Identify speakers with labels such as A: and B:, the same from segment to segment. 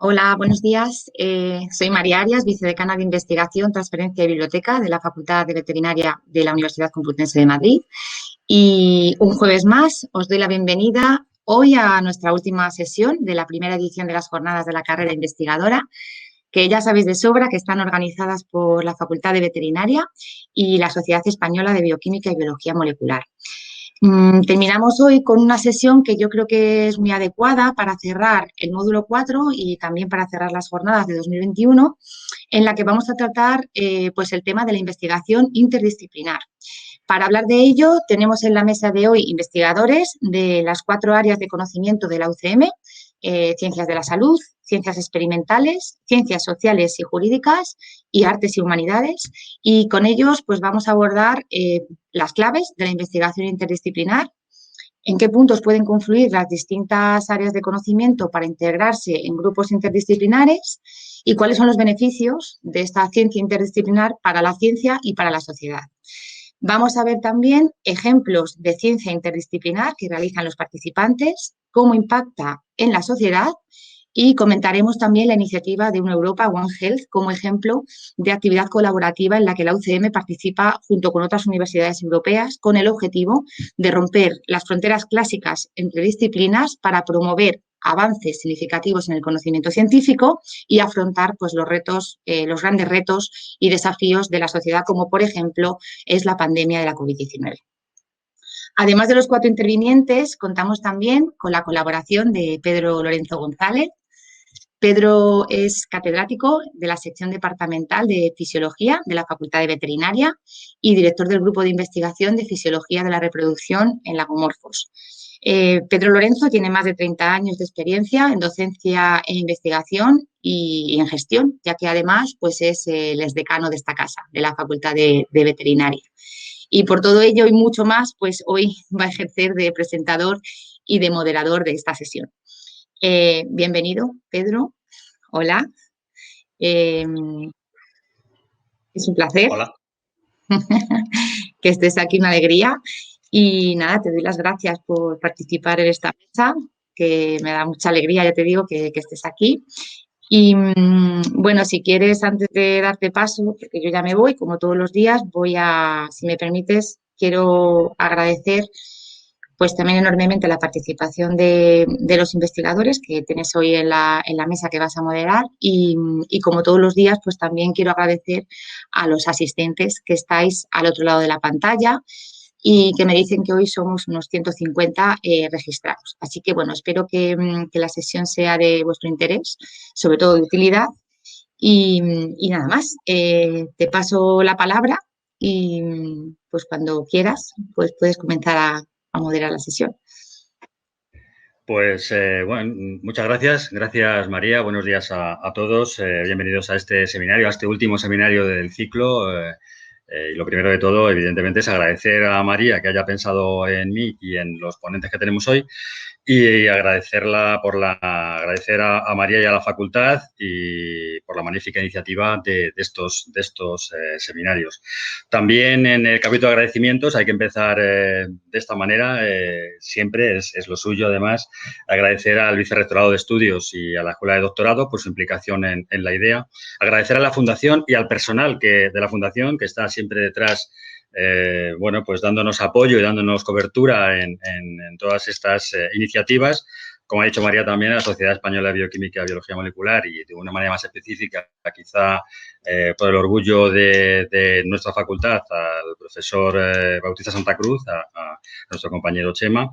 A: Hola, buenos días. Soy María Arias, vicedecana de Investigación, Transferencia y Biblioteca de la Facultad de Veterinaria de la Universidad Complutense de Madrid. Y un jueves más os doy la bienvenida hoy a nuestra última sesión de la primera edición de las jornadas de la carrera investigadora, que ya sabéis de sobra que están organizadas por la Facultad de Veterinaria y la Sociedad Española de Bioquímica y Biología Molecular. Terminamos hoy con una sesión que yo creo que es muy adecuada para cerrar el módulo 4 y también para cerrar las jornadas de 2021, en la que vamos a tratar pues el tema de la investigación interdisciplinar. Para hablar de ello, tenemos en la mesa de hoy investigadores de las 4 áreas de conocimiento de la UCM, Ciencias de la Salud, Ciencias Experimentales, Ciencias Sociales y Jurídicas y Artes y Humanidades. Y con ellos pues vamos a abordar las claves de la investigación interdisciplinar, en qué puntos pueden confluir las distintas áreas de conocimiento para integrarse en grupos interdisciplinares y cuáles son los beneficios de esta ciencia interdisciplinar para la ciencia y para la sociedad. Vamos a ver también ejemplos de ciencia interdisciplinar que realizan los participantes, cómo impacta en la sociedad y comentaremos también la iniciativa de Una Europa, One Health, como ejemplo de actividad colaborativa en la que la UCM participa junto con otras universidades europeas con el objetivo de romper las fronteras clásicas entre disciplinas para promover avances significativos en el conocimiento científico y afrontar pues, los grandes retos y desafíos de la sociedad, como por ejemplo es la pandemia de la COVID-19. Además de los 4 intervinientes, contamos también con la colaboración de Pedro Lorenzo González. Pedro es catedrático de la sección departamental de Fisiología de la Facultad de Veterinaria y director del Grupo de Investigación de Fisiología de la Reproducción en Lagomorfos. Pedro Lorenzo tiene más de 30 años de experiencia en docencia e investigación y en gestión, ya que además pues es el exdecano de esta casa, de la Facultad de Veterinaria. Y por todo ello y mucho más, pues hoy va a ejercer de presentador y de moderador de esta sesión. Bienvenido, Pedro. Hola. Es un placer.
B: Hola.
A: Que estés aquí, una alegría. Y nada, te doy las gracias por participar en esta mesa, que me da mucha alegría, ya te digo, que estés aquí. Y bueno, si quieres, antes de darte paso, porque yo ya me voy, como todos los días, si me permites, quiero agradecer pues también enormemente la participación de los investigadores que tienes hoy en la mesa que vas a moderar y como todos los días, pues también quiero agradecer a los asistentes que estáis al otro lado de la pantalla y que me dicen que hoy somos unos 150 registrados. Así que, bueno, espero que la sesión sea de vuestro interés, sobre todo de utilidad. Y nada más, te paso la palabra y pues cuando quieras, pues puedes comenzar a moderar la sesión.
B: Pues bueno, muchas gracias. Gracias, María. Buenos días a todos. Bienvenidos a este seminario, a este último seminario del ciclo. Y lo primero de todo, evidentemente, es agradecer a María que haya pensado en mí y en los ponentes que tenemos hoy. Y agradecer a María y a la facultad y por la magnífica iniciativa de estos seminarios. También en el capítulo de agradecimientos hay que empezar de esta manera. Siempre es lo suyo, además, agradecer al Vicerrectorado de Estudios y a la Escuela de Doctorado por su implicación en la idea. Agradecer a la Fundación y al personal de la Fundación que está siempre detrás bueno, pues dándonos apoyo y dándonos cobertura en todas estas iniciativas. Como ha dicho María también, a la Sociedad Española de Bioquímica y Biología Molecular y de una manera más específica, quizá por el orgullo de nuestra facultad, al profesor Bautista Santa Cruz, a nuestro compañero Chema,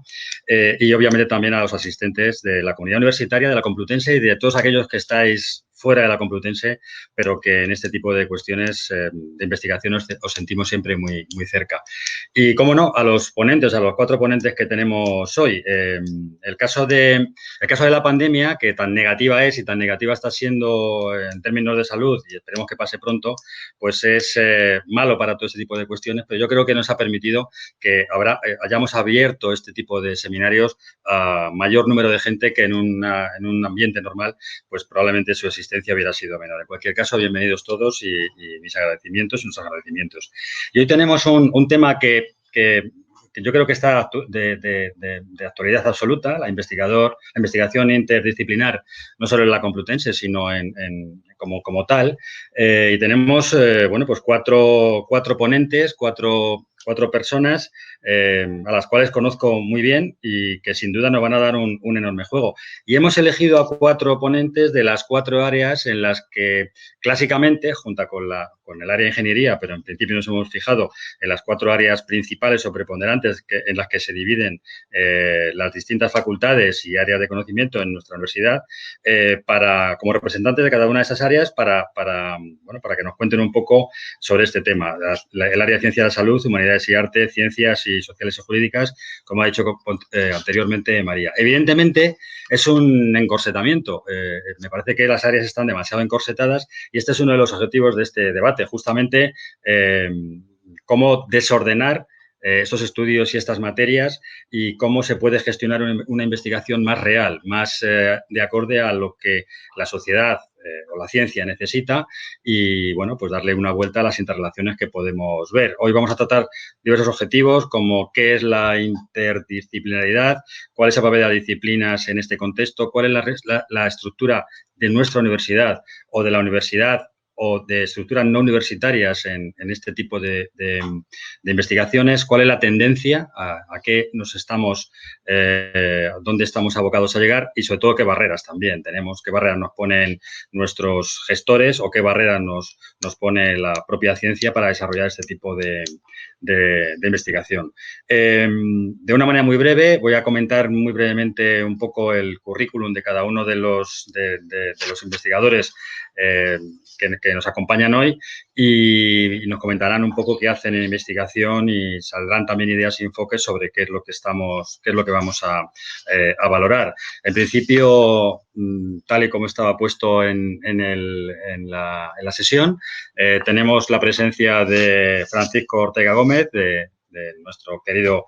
B: y obviamente también a los asistentes de la comunidad universitaria, de la Complutense y de todos aquellos que estáis fuera de la Complutense, pero que en este tipo de cuestiones de investigación os sentimos siempre muy, muy cerca. Y, cómo no, a los ponentes, a los 4 ponentes que tenemos hoy. El caso de la pandemia, que tan negativa es y tan negativa está siendo en términos de salud, y esperemos que pase pronto, pues es malo para todo ese tipo de cuestiones, pero yo creo que nos ha permitido que hayamos abierto este tipo de seminarios a mayor número de gente que en un ambiente normal, pues probablemente su existencia hubiera sido menor. En cualquier caso, bienvenidos todos y mis agradecimientos y nuestros agradecimientos. Y hoy tenemos un tema que que yo creo que está de actualidad absoluta, la investigación interdisciplinar, no solo en la Complutense, sino como tal. Y tenemos, bueno, pues cuatro ponentes, cuatro personas a las cuales conozco muy bien y que sin duda nos van a dar un enorme juego. Y hemos elegido a 4 ponentes de las 4 áreas en las que clásicamente, junto con el área de ingeniería, pero en principio nos hemos fijado en las 4 áreas principales o preponderantes en las que se dividen las distintas facultades y áreas de conocimiento en nuestra universidad, como representantes de cada una de esas áreas para que nos cuenten un poco sobre este tema. El área de ciencia de la salud, humanidades y arte, ciencias y sociales y jurídicas, como ha dicho anteriormente María. Evidentemente, es un encorsetamiento. Me parece que las áreas están demasiado encorsetadas y este es uno de los objetivos de este debate, justamente cómo desordenar estos estudios y estas materias y cómo se puede gestionar una investigación más real, más de acorde a lo que la sociedad o la ciencia necesita y, bueno, pues darle una vuelta a las interrelaciones que podemos ver. Hoy vamos a tratar diversos objetivos como qué es la interdisciplinaridad, cuál es el papel de las disciplinas en este contexto, cuál es la estructura de nuestra universidad o de la universidad o de estructuras no universitarias en este tipo de investigaciones, cuál es la tendencia, a qué nos estamos, dónde estamos abocados a llegar y sobre todo qué barreras también tenemos, qué barreras nos ponen nuestros gestores o qué barreras nos pone la propia ciencia para desarrollar este tipo de investigación. De una manera muy breve, voy a comentar muy brevemente un poco el currículum de cada uno de los investigadores que nos acompañan hoy y nos comentarán un poco qué hacen en investigación y saldrán también ideas y enfoques sobre qué es lo que vamos a valorar. En principio, tal y como estaba puesto en la sesión, tenemos la presencia de Francisco Ortega Gómez, de nuestro querido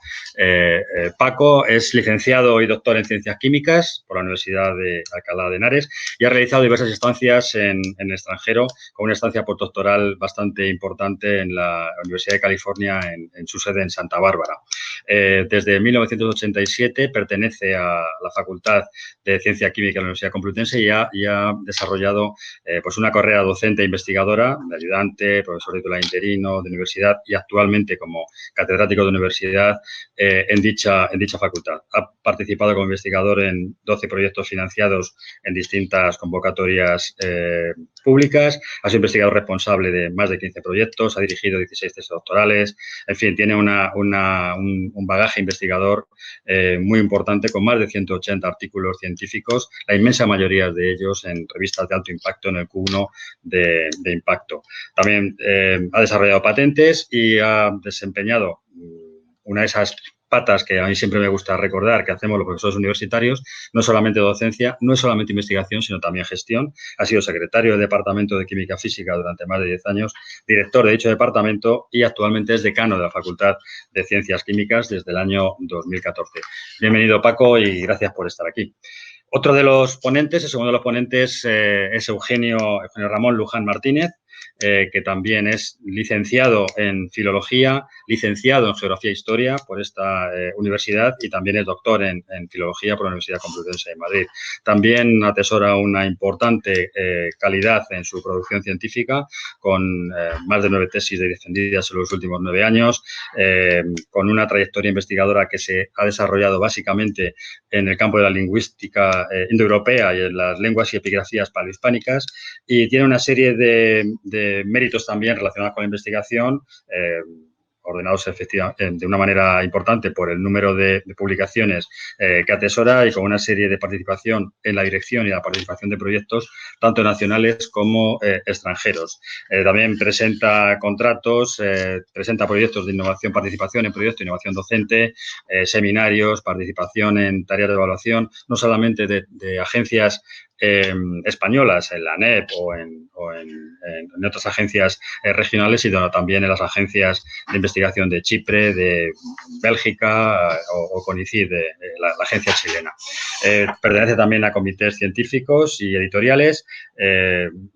B: Paco. Es licenciado y doctor en Ciencias Químicas por la Universidad de Alcalá de Henares y ha realizado diversas estancias en el extranjero, con una estancia postdoctoral bastante importante en la Universidad de California, en su sede en Santa Bárbara. Desde 1987 pertenece a la Facultad de Ciencia Química de la Universidad Complutense y ha desarrollado pues una carrera docente e investigadora, de ayudante, profesor titular interino de universidad y actualmente como catedrático de universidad en dicha facultad. Ha participado como investigador en 12 proyectos financiados en distintas convocatorias públicas, ha sido investigador responsable de más de 15 proyectos, ha dirigido 16 tesis doctorales, en fin, tiene un bagaje investigador muy importante con más de 180 artículos científicos, la inmensa mayoría de ellos en revistas de alto impacto en el Q1 de impacto. También ha desarrollado patentes y ha desempeñado una de esas patas que a mí siempre me gusta recordar que hacemos los profesores universitarios, no solamente docencia, no es solamente investigación, sino también gestión. Ha sido secretario del Departamento de Química Física durante más de 10 años, director de dicho departamento y actualmente es decano de la Facultad de Ciencias Químicas desde el año 2014. Bienvenido, Paco, y gracias por estar aquí. Otro de los ponentes, el segundo de los ponentes, es Eugenio Ramón Luján Martínez, que también es licenciado en Filología, licenciado en Geografía e Historia por esta universidad y también es doctor en Filología por la Universidad Complutense de Madrid. También atesora una importante calidad en su producción científica, con más de 9 tesis defendidas en los últimos 9 años, con una trayectoria investigadora que se ha desarrollado básicamente en el campo de la lingüística indoeuropea y en las lenguas y epigrafías paleohispánicas, y tiene una serie de méritos también relacionados con la investigación, ordenados efectivamente de una manera importante por el número de publicaciones que atesora y con una serie de participación en la dirección y la participación de proyectos tanto nacionales como extranjeros. También presenta contratos, presenta proyectos de innovación, participación en proyectos de innovación docente, seminarios, participación en tareas de evaluación, no solamente de agencias españolas en la ANEP o en otras agencias regionales, sino también en las agencias de investigación de Chipre, de Bélgica o CONICIT, la agencia chilena. Pertenece también a comités científicos y editoriales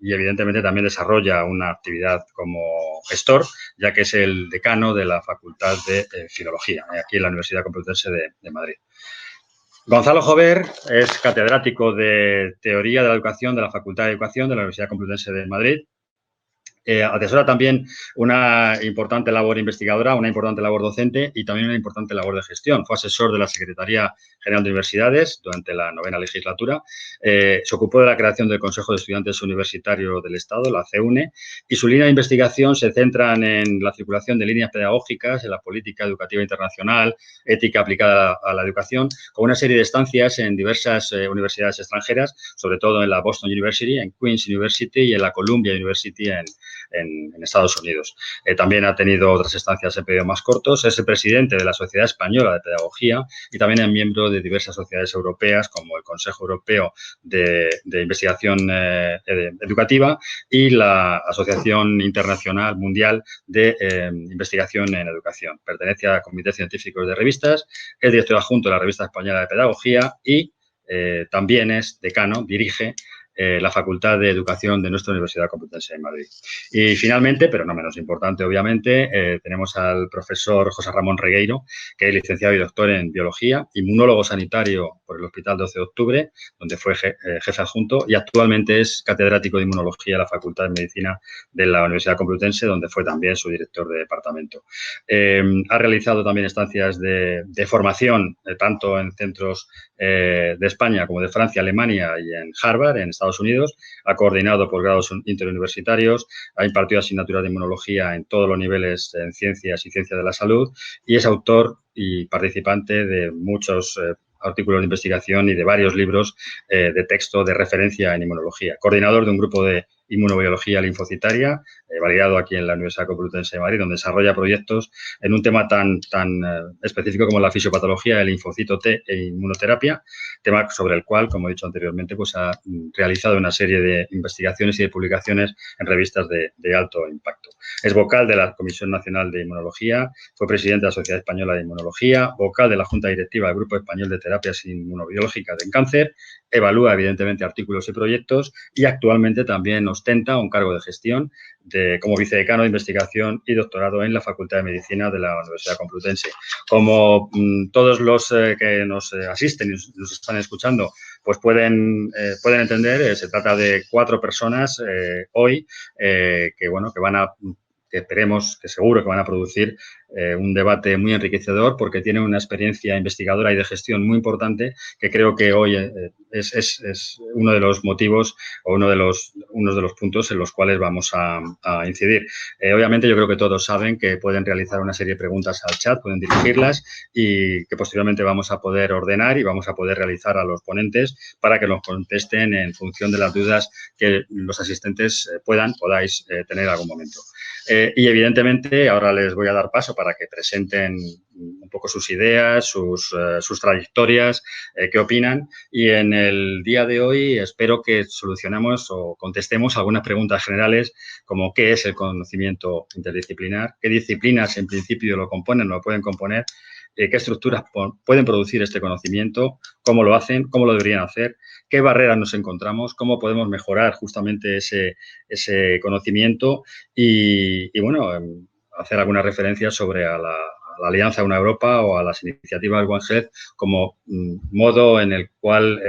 B: y evidentemente también desarrolla una actividad como gestor, ya que es el decano de la Facultad de Filología, aquí en la Universidad Complutense de Madrid. Gonzalo Jover es catedrático de Teoría de la Educación de la Facultad de Educación de la Universidad Complutense de Madrid. Atesora también una importante labor investigadora, una importante labor docente y también una importante labor de gestión. Fue asesor de la Secretaría General de Universidades durante la 9ª legislatura. Se ocupó de la creación del Consejo de Estudiantes Universitarios del Estado, la CEUNE, y su línea de investigación se centra en la circulación de líneas pedagógicas, en la política educativa internacional, ética aplicada a la educación, con una serie de estancias en diversas universidades extranjeras, sobre todo en la Boston University, en Queen's University y en la Columbia University en Estados Unidos. También ha tenido otras estancias en periodos más cortos. Es el presidente de la Sociedad Española de Pedagogía y también es miembro de diversas sociedades europeas, como el Consejo Europeo de Investigación Educativa y la Asociación Internacional Mundial de Investigación en Educación. Pertenece a comités científicos de revistas, es director adjunto de la Revista Española de Pedagogía y también es decano, dirige la Facultad de Educación de nuestra Universidad Complutense de Madrid. Y finalmente, pero no menos importante, obviamente, tenemos al profesor José Ramón Regueiro, que es licenciado y doctor en Biología, inmunólogo sanitario por el Hospital 12 de Octubre, donde fue jefe adjunto, y actualmente es catedrático de Inmunología de la Facultad de Medicina de la Universidad Complutense, donde fue también su director de departamento. Ha realizado también estancias de formación, tanto en centros de España como de Francia, Alemania y en Harvard, en Estados Unidos. Ha coordinado posgrados interuniversitarios, ha impartido asignaturas de inmunología en todos los niveles en ciencias y ciencias de la salud y es autor y participante de muchos artículos de investigación y de varios libros de texto de referencia en inmunología. Coordinador de un grupo de inmunobiología linfocitaria, validado aquí en la Universidad Complutense de Madrid, donde desarrolla proyectos en un tema tan específico como la fisiopatología del linfocito T e inmunoterapia, tema sobre el cual, como he dicho anteriormente, pues ha realizado una serie de investigaciones y de publicaciones en revistas de alto impacto. Es vocal de la Comisión Nacional de Inmunología, fue presidente de la Sociedad Española de Inmunología, vocal de la Junta Directiva del Grupo Español de Terapias Inmunobiológicas en Cáncer, evalúa, evidentemente, artículos y proyectos y actualmente también ostenta un cargo de gestión como vicedecano de investigación y doctorado en la Facultad de Medicina de la Universidad Complutense. Como todos los que nos asisten y nos están escuchando pues pueden entender, se trata de 4 personas hoy que van a que esperemos, que seguro que van a producir un debate muy enriquecedor porque tienen una experiencia investigadora y de gestión muy importante que creo que hoy es uno de los motivos o uno de los puntos en los cuales vamos a incidir. Obviamente yo creo que todos saben que pueden realizar una serie de preguntas al chat, pueden dirigirlas y que posteriormente vamos a poder ordenar y vamos a poder realizar a los ponentes para que nos contesten en función de las dudas que los asistentes podáis tener en algún momento. Y evidentemente ahora les voy a dar paso para que presenten un poco sus ideas, sus trayectorias, qué opinan. Y en el día de hoy espero que solucionemos o contestemos algunas preguntas generales como qué es el conocimiento interdisciplinar, qué disciplinas en principio lo componen, lo pueden componer, qué estructuras pueden producir este conocimiento, cómo lo hacen, cómo lo deberían hacer, qué barreras nos encontramos, cómo podemos mejorar justamente ese conocimiento y bueno, hacer alguna referencia sobre a la Alianza Una Europa o a las iniciativas One Health como modo en el cual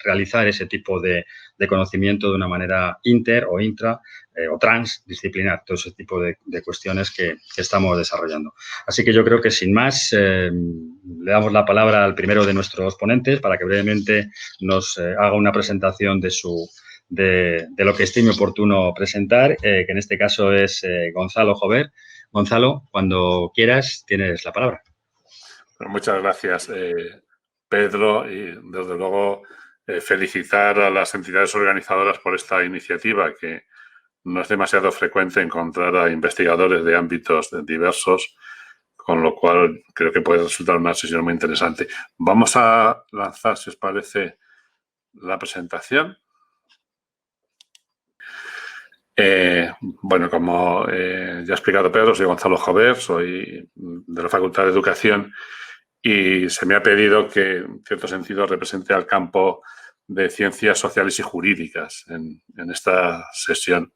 B: realizar ese tipo de conocimiento de una manera inter o intra o transdisciplinar, todo ese tipo de cuestiones que estamos desarrollando. Así que yo creo que sin más le damos la palabra al primero de nuestros ponentes para que brevemente nos haga una presentación de lo que estime oportuno presentar, que en este caso es Gonzalo Jover. Gonzalo, cuando quieras, tienes la palabra.
C: Bueno, muchas gracias, Pedro, y desde luego felicitar a las entidades organizadoras por esta iniciativa, que no es demasiado frecuente encontrar a investigadores de ámbitos diversos, con lo cual creo que puede resultar una sesión muy interesante. Vamos a lanzar, si os parece, la presentación. Bueno, como ya ha explicado Pedro, soy Gonzalo Jover, soy de la Facultad de Educación y se me ha pedido que, en cierto sentido, represente al campo de ciencias sociales y jurídicas en esta sesión.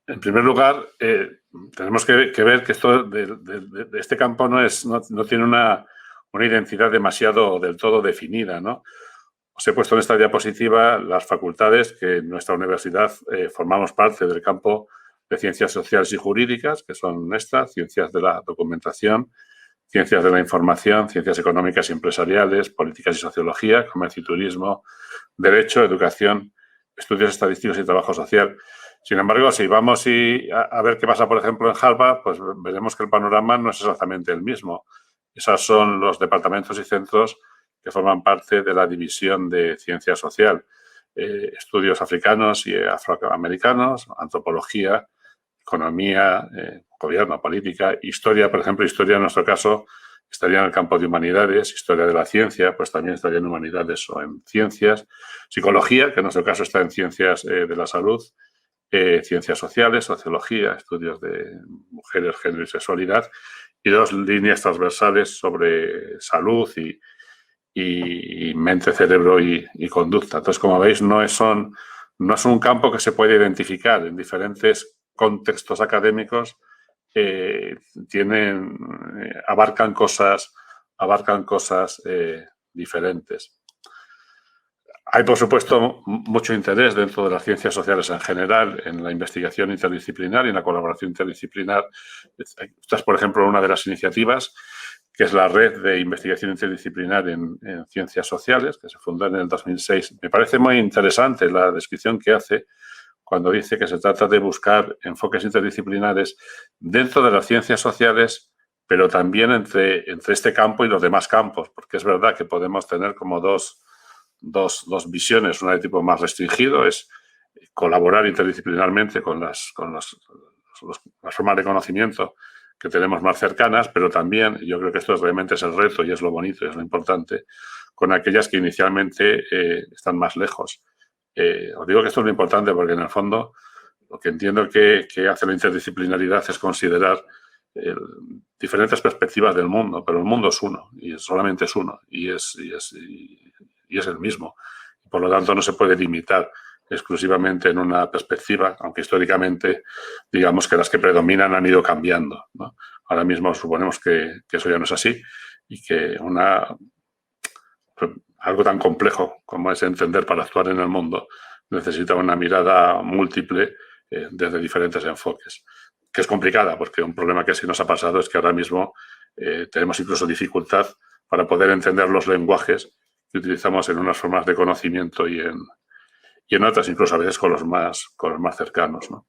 C: En primer lugar, tenemos que ver que esto de este campo no tiene una identidad demasiado del todo definida, ¿no? Os he puesto en esta diapositiva las facultades que en nuestra universidad formamos parte del campo de ciencias sociales y jurídicas, que son estas: ciencias de la documentación, ciencias de la información, ciencias económicas y empresariales, políticas y sociología, comercio y turismo, derecho, educación, estudios estadísticos y trabajo social. Sin embargo, si vamos a ver qué pasa, por ejemplo, en Harvard, pues veremos que el panorama no es exactamente el mismo. Esos son los departamentos y centros que forman parte de la división de ciencia social. Estudios africanos y afroamericanos, antropología, economía, gobierno, política, historia, por ejemplo, historia en nuestro caso estaría en el campo de humanidades, historia de la ciencia, pues también estaría en humanidades o en ciencias, psicología, que en nuestro caso está en ciencias de la salud, ciencias sociales, sociología, estudios de mujeres, género y sexualidad, y dos líneas transversales sobre salud y mente, cerebro y conducta. Entonces, como veis, no es un campo que se puede identificar en diferentes contextos académicos. Abarcan cosas diferentes. Hay, por supuesto, mucho interés dentro de las ciencias sociales en general en la investigación interdisciplinar y en la colaboración interdisciplinar. Esta es, por ejemplo, una de las iniciativas, que es la Red de Investigación Interdisciplinar en Ciencias Sociales, que se fundó en el 2006. Me parece muy interesante la descripción que hace cuando dice que se trata de buscar enfoques interdisciplinares dentro de las ciencias sociales, pero también entre este campo y los demás campos, porque es verdad que podemos tener como dos visiones. Una de tipo más restringido es colaborar interdisciplinarmente con las formas de conocimiento que tenemos más cercanas, pero también, yo creo que esto realmente es el reto y es lo bonito y es lo importante, con aquellas que inicialmente están más lejos. Os digo que esto es lo importante porque, en el fondo, lo que entiendo que hace la interdisciplinaridad es considerar diferentes perspectivas del mundo, pero el mundo es uno y solamente es uno y es el mismo. Por lo tanto, no se puede limitar exclusivamente en una perspectiva, aunque históricamente, digamos que las que predominan han ido cambiando, ¿no? Ahora mismo suponemos que eso ya no es así y que algo tan complejo como es entender para actuar en el mundo necesita una mirada múltiple desde diferentes enfoques, que es complicada porque un problema que sí nos ha pasado es que ahora mismo tenemos incluso dificultad para poder entender los lenguajes que utilizamos en unas formas de conocimiento y en otras, incluso a veces con los más cercanos, ¿no?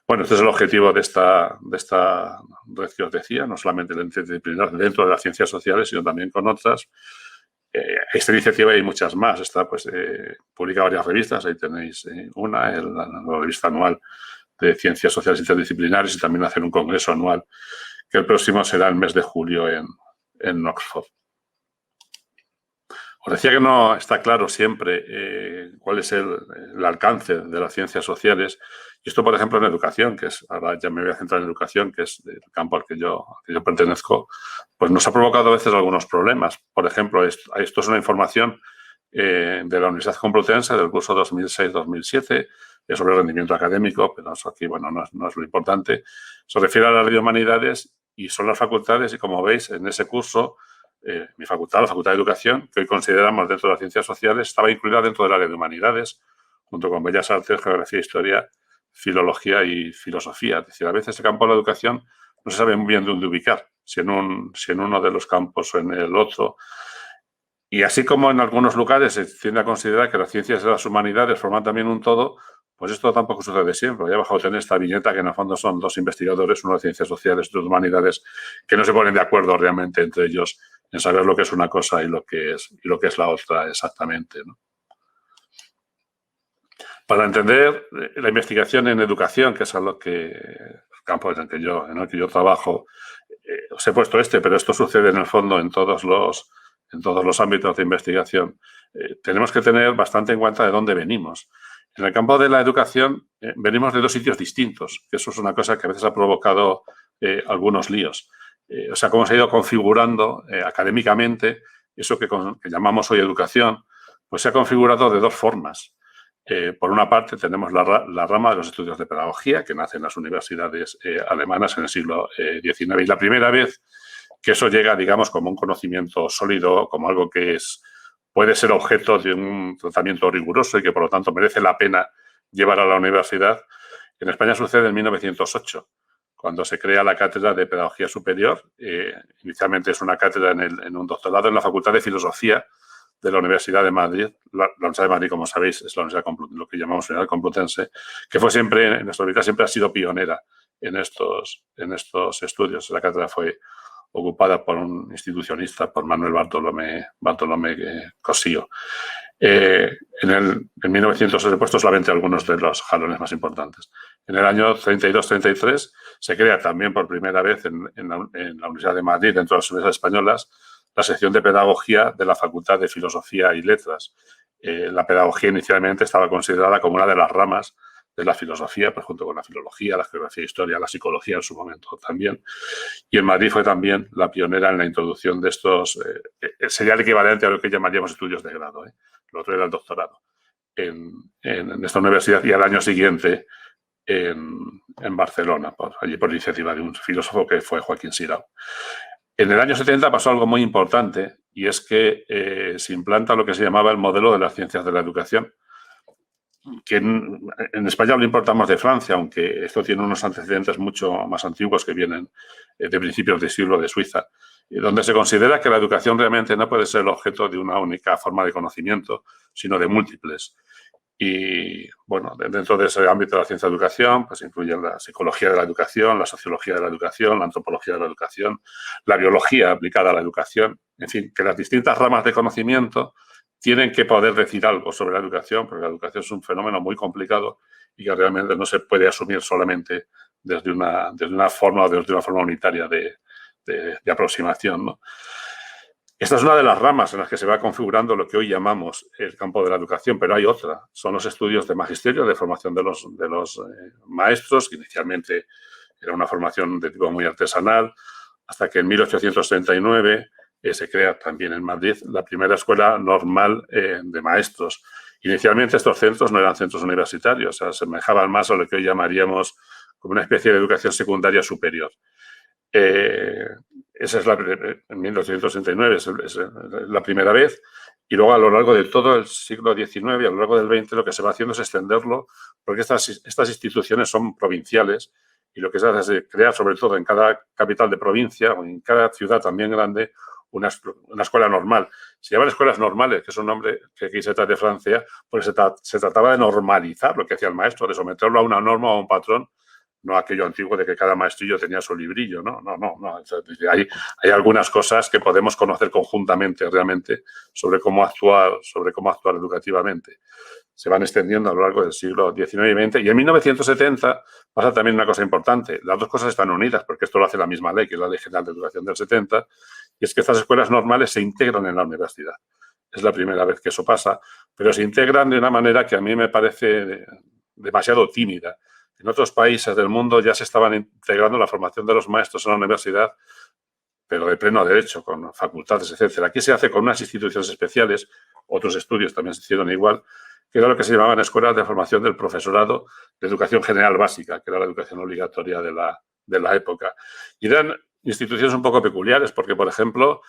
C: Bueno, este es el objetivo de esta red que os decía, no solamente la interdisciplinar dentro de las ciencias sociales, sino también con otras. Esta iniciativa hay muchas más. Esta publica varias revistas. Ahí tenéis una, la revista anual de Ciencias Sociales Interdisciplinares, y también hacen un congreso anual, que el próximo será el mes de julio en Oxford. Os decía que no está claro siempre cuál es el alcance de las ciencias sociales. Y esto, por ejemplo, en educación, ahora ya me voy a centrar en educación, que es el campo al que yo pertenezco, pues nos ha provocado a veces algunos problemas. Por ejemplo, esto es una información de la Universidad Complutense del curso 2006-2007, sobre rendimiento académico, pero eso aquí, bueno, no es lo importante. Se refiere a la ley de humanidades y son las facultades, y como veis, en ese curso, mi facultad, la Facultad de Educación, que hoy consideramos dentro de las ciencias sociales, estaba incluida dentro del área de humanidades, junto con Bellas Artes, Geografía, Historia, Filología y Filosofía. Es decir, a veces el campo de la educación no se sabe muy bien dónde ubicar, si en uno de los campos o en el otro. Y así como en algunos lugares se tiende a considerar que las ciencias de las humanidades forman también un todo, pues esto tampoco sucede siempre. Ahí abajo tenéis esta viñeta que en el fondo son dos investigadores, uno de ciencias sociales y otro de humanidades, que no se ponen de acuerdo realmente entre ellos en saber lo que es una cosa y lo que es la otra exactamente, ¿no? Para entender la investigación en educación, que es el campo en el que yo trabajo, os he puesto pero esto sucede en el fondo en todos los ámbitos de investigación. Tenemos que tener bastante en cuenta de dónde venimos. En el campo de la educación venimos de dos sitios distintos, que eso es una cosa que a veces ha provocado algunos líos. O sea, cómo se ha ido configurando académicamente eso que llamamos hoy educación, pues se ha configurado de dos formas. Por una parte, tenemos la rama de los estudios de pedagogía, que nace en las universidades alemanas en el siglo XIX. Y la primera vez que eso llega, digamos, como un conocimiento sólido, como algo que puede ser objeto de un tratamiento riguroso y que, por lo tanto, merece la pena llevar a la universidad, en España sucede en 1908, cuando se crea la Cátedra de Pedagogía Superior. Inicialmente es una cátedra en un doctorado en la Facultad de Filosofía de la Universidad de Madrid. La Universidad de Madrid, como sabéis, es la Universidad lo que llamamos Universidad Complutense, que fue siempre, en nuestra universidad, siempre ha sido pionera en estos estudios. La cátedra fue ocupada por un institucionista, por Manuel Bartolomé Cosío. En 1900 he puesto solamente algunos de los jalones más importantes. En el año 32-33 se crea también por primera vez en la Universidad de Madrid, dentro de las universidades españolas, la sección de pedagogía de la Facultad de Filosofía y Letras. La pedagogía inicialmente estaba considerada como una de las ramas de la filosofía, pues junto con la filología, la geografía, historia, la psicología en su momento también. Y en Madrid fue también la pionera en la introducción de estos, sería el equivalente a lo que llamaríamos estudios de grado. Lo otro era el doctorado en esta universidad, y al año siguiente en Barcelona, allí por iniciativa de un filósofo que fue Joaquín Sirao. En el año 70 pasó algo muy importante, y es que se implanta lo que se llamaba el modelo de las ciencias de la educación, que en España lo importamos de Francia, aunque esto tiene unos antecedentes mucho más antiguos que vienen de principios de siglo de Suiza, donde se considera que la educación realmente no puede ser el objeto de una única forma de conocimiento, sino de múltiples. Y, bueno, dentro de ese ámbito de la ciencia de la educación, pues incluyen la psicología de la educación, la sociología de la educación, la antropología de la educación, la biología aplicada a la educación. En fin, que las distintas ramas de conocimiento tienen que poder decir algo sobre la educación, porque la educación es un fenómeno muy complicado y que realmente no se puede asumir solamente desde una forma unitaria de aproximación, ¿no? Esta es una de las ramas en las que se va configurando lo que hoy llamamos el campo de la educación, pero hay otra. Son los estudios de magisterio, de formación de los maestros, que inicialmente era una formación de tipo muy artesanal, hasta que en 1839 se crea también en Madrid la primera escuela normal de maestros. Inicialmente estos centros no eran centros universitarios, o sea, se asemejaban más a lo que hoy llamaríamos como una especie de educación secundaria superior. Esa es en 1869 es la primera vez, y luego a lo largo de todo el siglo XIX y a lo largo del XX lo que se va haciendo es extenderlo, porque estas instituciones son provinciales, y lo que se hace es crear, sobre todo en cada capital de provincia o en cada ciudad también grande, una escuela normal. Se llaman escuelas normales, que es un nombre que aquí se trata de Francia, porque se trataba de normalizar lo que hacía el maestro, de someterlo a una norma o a un patrón, no aquello antiguo de que cada maestrillo tenía su librillo, no. Hay algunas cosas que podemos conocer conjuntamente realmente sobre cómo actuar educativamente. Se van extendiendo a lo largo del siglo XIX y XX, y en 1970 pasa también una cosa importante. Las dos cosas están unidas, porque esto lo hace la misma ley, que es la Ley General de Educación del 70, y es que estas escuelas normales se integran en la universidad. Es la primera vez que eso pasa, pero se integran de una manera que a mí me parece demasiado tímida. En otros países del mundo ya se estaban integrando la formación de los maestros en la universidad, pero de pleno derecho, con facultades, etcétera. Aquí se hace con unas instituciones especiales, otros estudios también se hicieron igual, que era lo que se llamaban escuelas de formación del profesorado de educación general básica, que era la educación obligatoria de la época. Y eran instituciones un poco peculiares, porque, por ejemplo,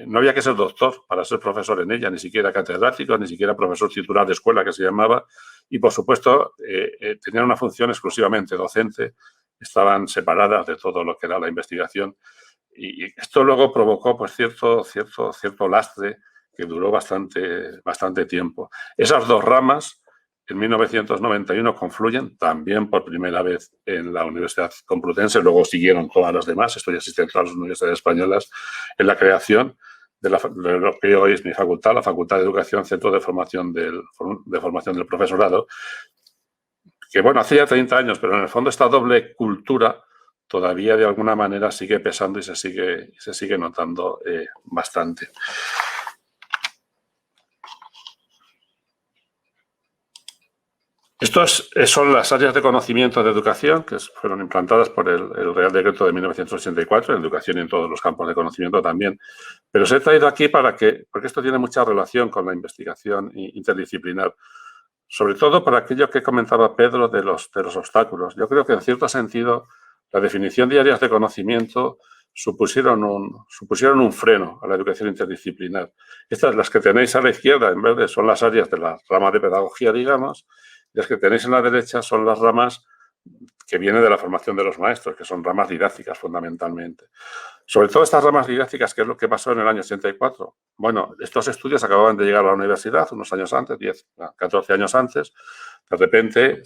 C: no había que ser doctor para ser profesor en ella, ni siquiera catedrático, ni siquiera profesor titular de escuela, que se llamaba, y, por supuesto, tenían una función exclusivamente docente, estaban separadas de todo lo que era la investigación, y esto luego provocó pues, cierto lastre que duró bastante tiempo. Esas dos ramas, en 1991, confluyen también por primera vez en la Universidad Complutense, luego siguieron todas las demás, esto ya existe en todas las universidades españolas, en la creación de lo que hoy es mi facultad, la Facultad de Educación, Centro de Formación del Profesorado, que bueno, hace ya 30 años, pero en el fondo esta doble cultura todavía de alguna manera sigue pesando y se sigue notando bastante. Estos son las áreas de conocimiento de educación que fueron implantadas por el Real Decreto de 1984, en educación y en todos los campos de conocimiento también. Pero os he traído aquí porque esto tiene mucha relación con la investigación interdisciplinar, sobre todo por aquello que comentaba Pedro de los obstáculos. Yo creo que en cierto sentido la definición de áreas de conocimiento supusieron un freno a la educación interdisciplinar. Estas, las que tenéis a la izquierda, en verde, son las áreas de la rama de pedagogía, digamos, y las que tenéis en la derecha son las ramas que vienen de la formación de los maestros, que son ramas didácticas fundamentalmente. Sobre todo estas ramas didácticas, ¿qué es lo que pasó en el año 84? Bueno, estos estudios acababan de llegar a la universidad unos años antes, 14 años antes. De repente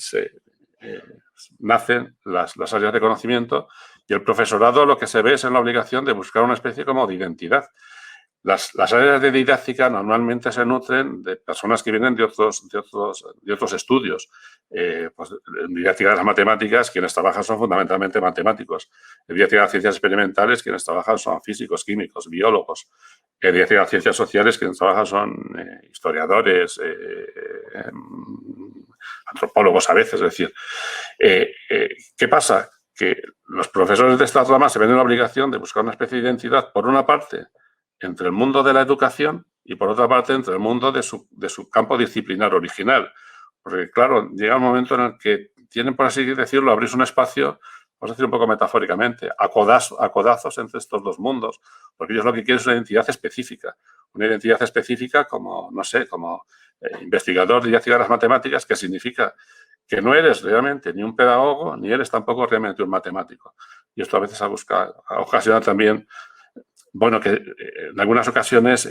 C: nacen las áreas de conocimiento y el profesorado lo que se ve es en la obligación de buscar una especie como de identidad. Las áreas de didáctica normalmente se nutren de personas que vienen de otros estudios. Pues, en didáctica de las matemáticas, quienes trabajan son fundamentalmente matemáticos. En didáctica de las ciencias experimentales, quienes trabajan son físicos, químicos, biólogos. En didáctica de las ciencias sociales, quienes trabajan son historiadores, antropólogos a veces. Es decir, ¿qué pasa? Que los profesores de estas ramas se ven en la obligación de buscar una especie de identidad, por una parte, entre el mundo de la educación y, por otra parte, entre el mundo de su campo disciplinar original. Porque, claro, llega un momento en el que tienen, por así decirlo, abrirse un espacio, vamos a decir un poco metafóricamente, a codazos entre estos dos mundos, porque ellos lo que quieren es una identidad específica. Una identidad específica como, no sé, como investigador de didáctica de las matemáticas, que significa que no eres realmente ni un pedagogo, ni eres tampoco realmente un matemático. Y esto a veces ha ocasionado también, bueno, que en algunas ocasiones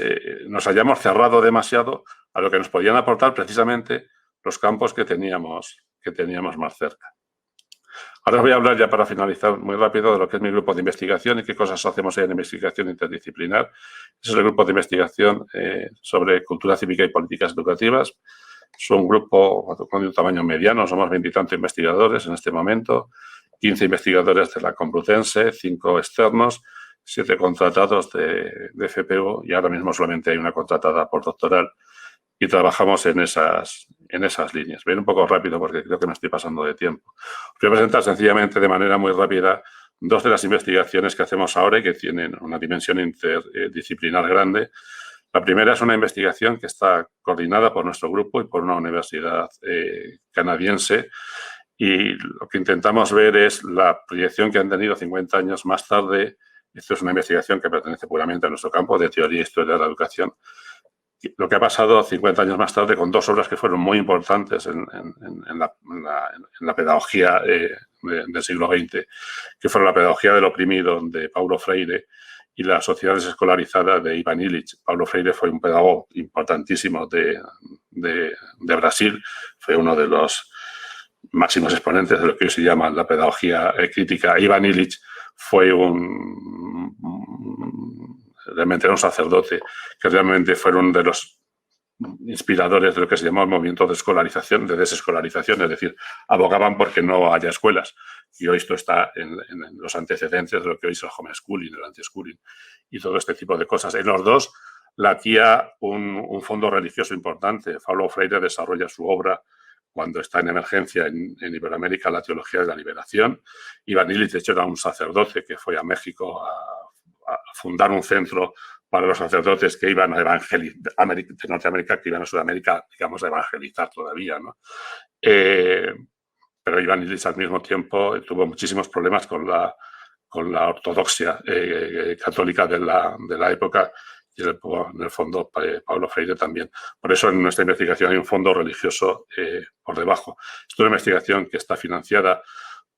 C: nos hayamos cerrado demasiado a lo que nos podían aportar precisamente los campos que teníamos más cerca. Ahora os voy a hablar, ya para finalizar muy rápido, de lo que es mi grupo de investigación y qué cosas hacemos ahí en investigación interdisciplinar. Ese es el grupo de investigación sobre cultura cívica y políticas educativas. Es un grupo con un tamaño mediano, somos 20 y tantos investigadores en este momento, 15 investigadores de la Complutense, 5 externos, 7 contratados de FPU y ahora mismo solamente hay una contratada postdoctoral y trabajamos en esas líneas. Voy a ir un poco rápido porque creo que me estoy pasando de tiempo. Os voy a presentar sencillamente de manera muy rápida 2 de las investigaciones que hacemos ahora y que tienen una dimensión interdisciplinar grande. La primera es una investigación que está coordinada por nuestro grupo y por una universidad canadiense, y lo que intentamos ver es la proyección que han tenido 50 años más tarde. Esto es una investigación que pertenece puramente a nuestro campo de teoría e historia de la educación. Lo que ha pasado 50 años más tarde con 2 obras que fueron muy importantes en la pedagogía del siglo XX, que fueron la pedagogía del oprimido de Paulo Freire y la sociedad desescolarizada de Ivan Illich. Paulo Freire fue un pedagogo importantísimo de Brasil, fue uno de los máximos exponentes de lo que hoy se llama la pedagogía crítica. Ivan Illich fue realmente era un sacerdote que realmente fueron de los inspiradores de lo que se llamó el movimiento de desescolarización, es decir, abogaban porque no haya escuelas. Y hoy esto está en los antecedentes de lo que hoy es el homeschooling, el anti-schooling y todo este tipo de cosas. En los dos la guía un fondo religioso importante. Paulo Freire desarrolla su obra cuando está en emergencia en Iberoamérica, la teología de la liberación. Ivan Illich, de hecho, era un sacerdote que fue a México a fundar un centro para los sacerdotes que iban a evangelizar, de Norteamérica, que iban a Sudamérica, digamos, a evangelizar todavía, ¿no? Pero Ivan Illich al mismo tiempo tuvo muchísimos problemas con la ortodoxia católica de la época, y en el fondo Paulo Freire también. Por eso en nuestra investigación hay un fondo religioso por debajo. Es una investigación que está financiada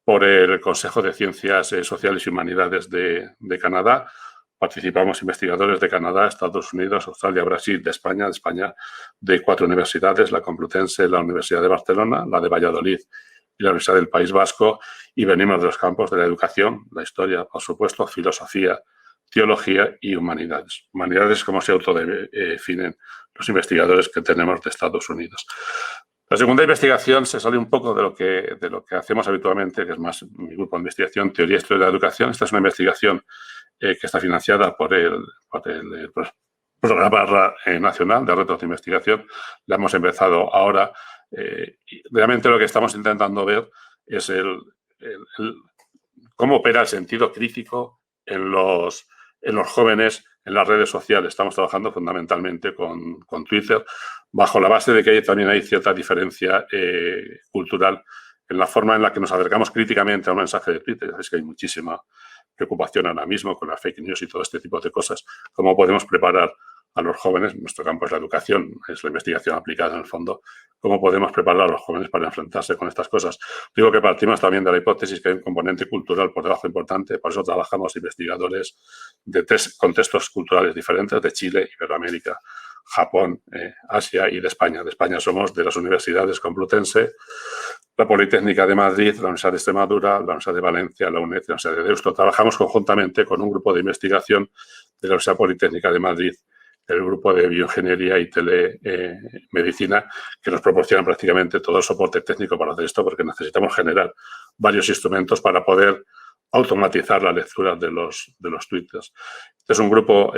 C: por el Consejo de Ciencias Sociales y Humanidades de Canadá. Participamos investigadores de Canadá, Estados Unidos, Australia, Brasil, de España de 4 universidades, la Complutense, la Universidad de Barcelona, la de Valladolid y la Universidad del País Vasco, y venimos de los campos de la educación, la historia, por supuesto, filosofía, teología y humanidades. Humanidades como se autodefinen los investigadores que tenemos de Estados Unidos. La segunda investigación se sale un poco de lo que hacemos habitualmente, que es más mi grupo de investigación, teoría y historia de la educación. Esta es una investigación que está financiada por el Programa Nacional de Retos de Investigación. La hemos empezado ahora Realmente lo que estamos intentando ver es cómo opera el sentido crítico en los jóvenes en las redes sociales. Estamos trabajando fundamentalmente con Twitter, bajo la base de que también hay cierta diferencia cultural en la forma en la que nos acercamos críticamente a un mensaje de Twitter. Es que hay muchísima preocupación ahora mismo con la fake news y todo este tipo de cosas. ¿Cómo podemos preparar a los jóvenes? Nuestro campo es la educación, es la investigación aplicada en el fondo. ¿Cómo podemos preparar a los jóvenes para enfrentarse con estas cosas? Digo que partimos también de la hipótesis que hay un componente cultural por debajo importante, por eso trabajamos investigadores de 3 contextos culturales diferentes, de Chile, Iberoamérica, Japón, Asia y de España. De España somos de las universidades Complutense, la Politécnica de Madrid, la Universidad de Extremadura, la Universidad de Valencia, la UNED, la Universidad de Deusto. Trabajamos conjuntamente con un grupo de investigación de la Universidad Politécnica de Madrid, el grupo de bioingeniería y telemedicina, que nos proporcionan prácticamente todo el soporte técnico para hacer esto, porque necesitamos generar varios instrumentos para poder automatizar la lectura de los twitters. Este es un grupo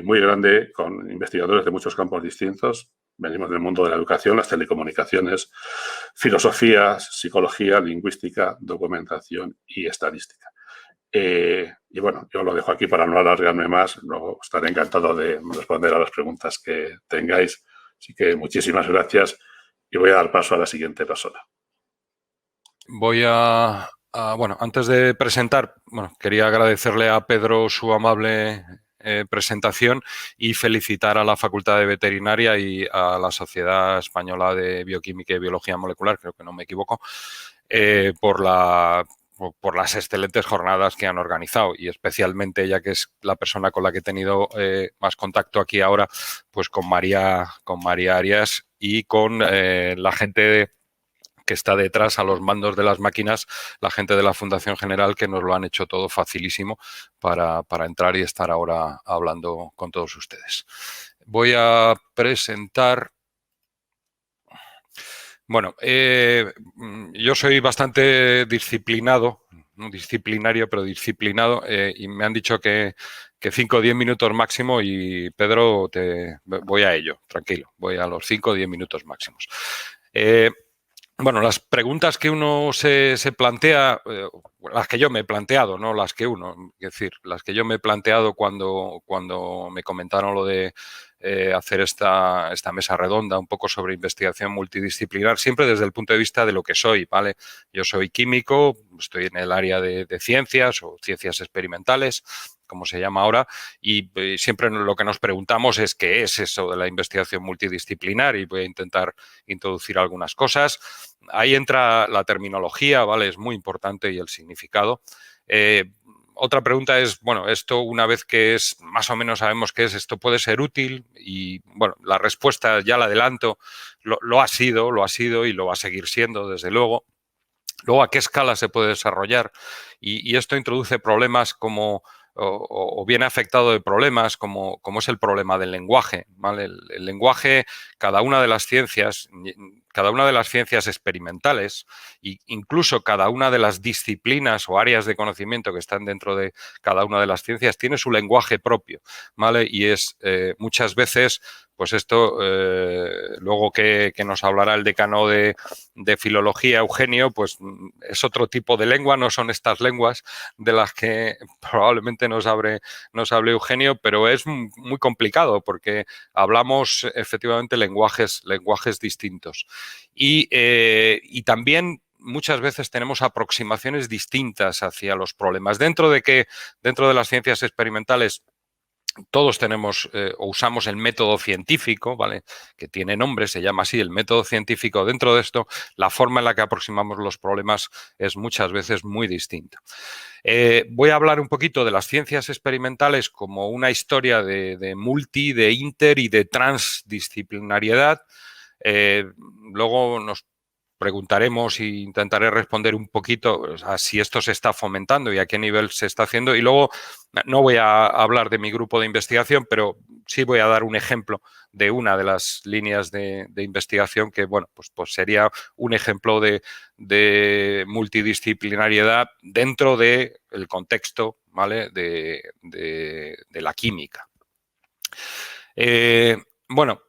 C: muy grande con investigadores de muchos campos distintos. Venimos del mundo de la educación, las telecomunicaciones, filosofía, psicología, lingüística, documentación y estadística. Y bueno, yo lo dejo aquí para no alargarme más. Luego estaré encantado de responder a las preguntas que tengáis. Así que muchísimas gracias y voy a dar paso a la siguiente persona.
D: Bueno, antes de presentar, quería agradecerle a Pedro su amable presentación y felicitar a la Facultad de Veterinaria y a la Sociedad Española de Bioquímica y Biología Molecular, creo que no me equivoco, por las excelentes jornadas que han organizado, y especialmente, ya que es la persona con la que he tenido más contacto aquí ahora, pues con María Arias y con la gente que está detrás, a los mandos de las máquinas, la gente de la Fundación General, que nos lo han hecho todo facilísimo para entrar y estar ahora hablando con todos ustedes. Voy a presentar... Bueno, yo soy bastante disciplinado, no disciplinario, pero disciplinado, y me han dicho que 5 o 10 minutos máximo, y Pedro, voy a ello, tranquilo, voy a los 5 o 10 minutos máximos. Bueno, las preguntas que uno se plantea, las que yo me he planteado, no las que uno, es decir, las que yo me he planteado cuando me comentaron lo de hacer esta mesa redonda un poco sobre investigación multidisciplinar, siempre desde el punto de vista de lo que soy, ¿vale? Yo soy químico, estoy en el área de ciencias o ciencias experimentales, como se llama ahora, y siempre lo que nos preguntamos es qué es eso de la investigación multidisciplinar, y voy a intentar introducir algunas cosas. Ahí entra la terminología, ¿vale? Es muy importante, y el significado. Otra pregunta es, bueno, esto una vez que más o menos sabemos qué es, ¿esto puede ser útil? Y bueno, la respuesta ya la adelanto, lo ha sido y lo va a seguir siendo, desde luego. Luego, ¿a qué escala se puede desarrollar? Y esto introduce problemas como... o viene afectado de problemas como es el problema del lenguaje, ¿vale? El lenguaje, cada una de las ciencias experimentales, e incluso cada una de las disciplinas o áreas de conocimiento que están dentro de cada una de las ciencias, tiene su lenguaje propio, ¿vale? Y es muchas veces, pues esto, luego que nos hablará el decano de filología, Eugenio, pues es otro tipo de lengua, no son estas lenguas de las que probablemente nos hable Eugenio, pero es muy complicado porque hablamos efectivamente lenguajes distintos. Y también muchas veces tenemos aproximaciones distintas hacia los problemas. Dentro de las ciencias experimentales todos tenemos o usamos el método científico, ¿vale? Que tiene nombre, se llama así, el método científico. Dentro de esto, la forma en la que aproximamos los problemas es muchas veces muy distinta. Voy a hablar un poquito de las ciencias experimentales como una historia de multi, de inter y de transdisciplinariedad. Luego nos preguntaremos e intentaré responder un poquito a si esto se está fomentando y a qué nivel se está haciendo. Y luego no voy a hablar de mi grupo de investigación, pero sí voy a dar un ejemplo de una de las líneas de investigación que, bueno, pues sería un ejemplo de multidisciplinariedad dentro del contexto, ¿vale? de la química. Bueno,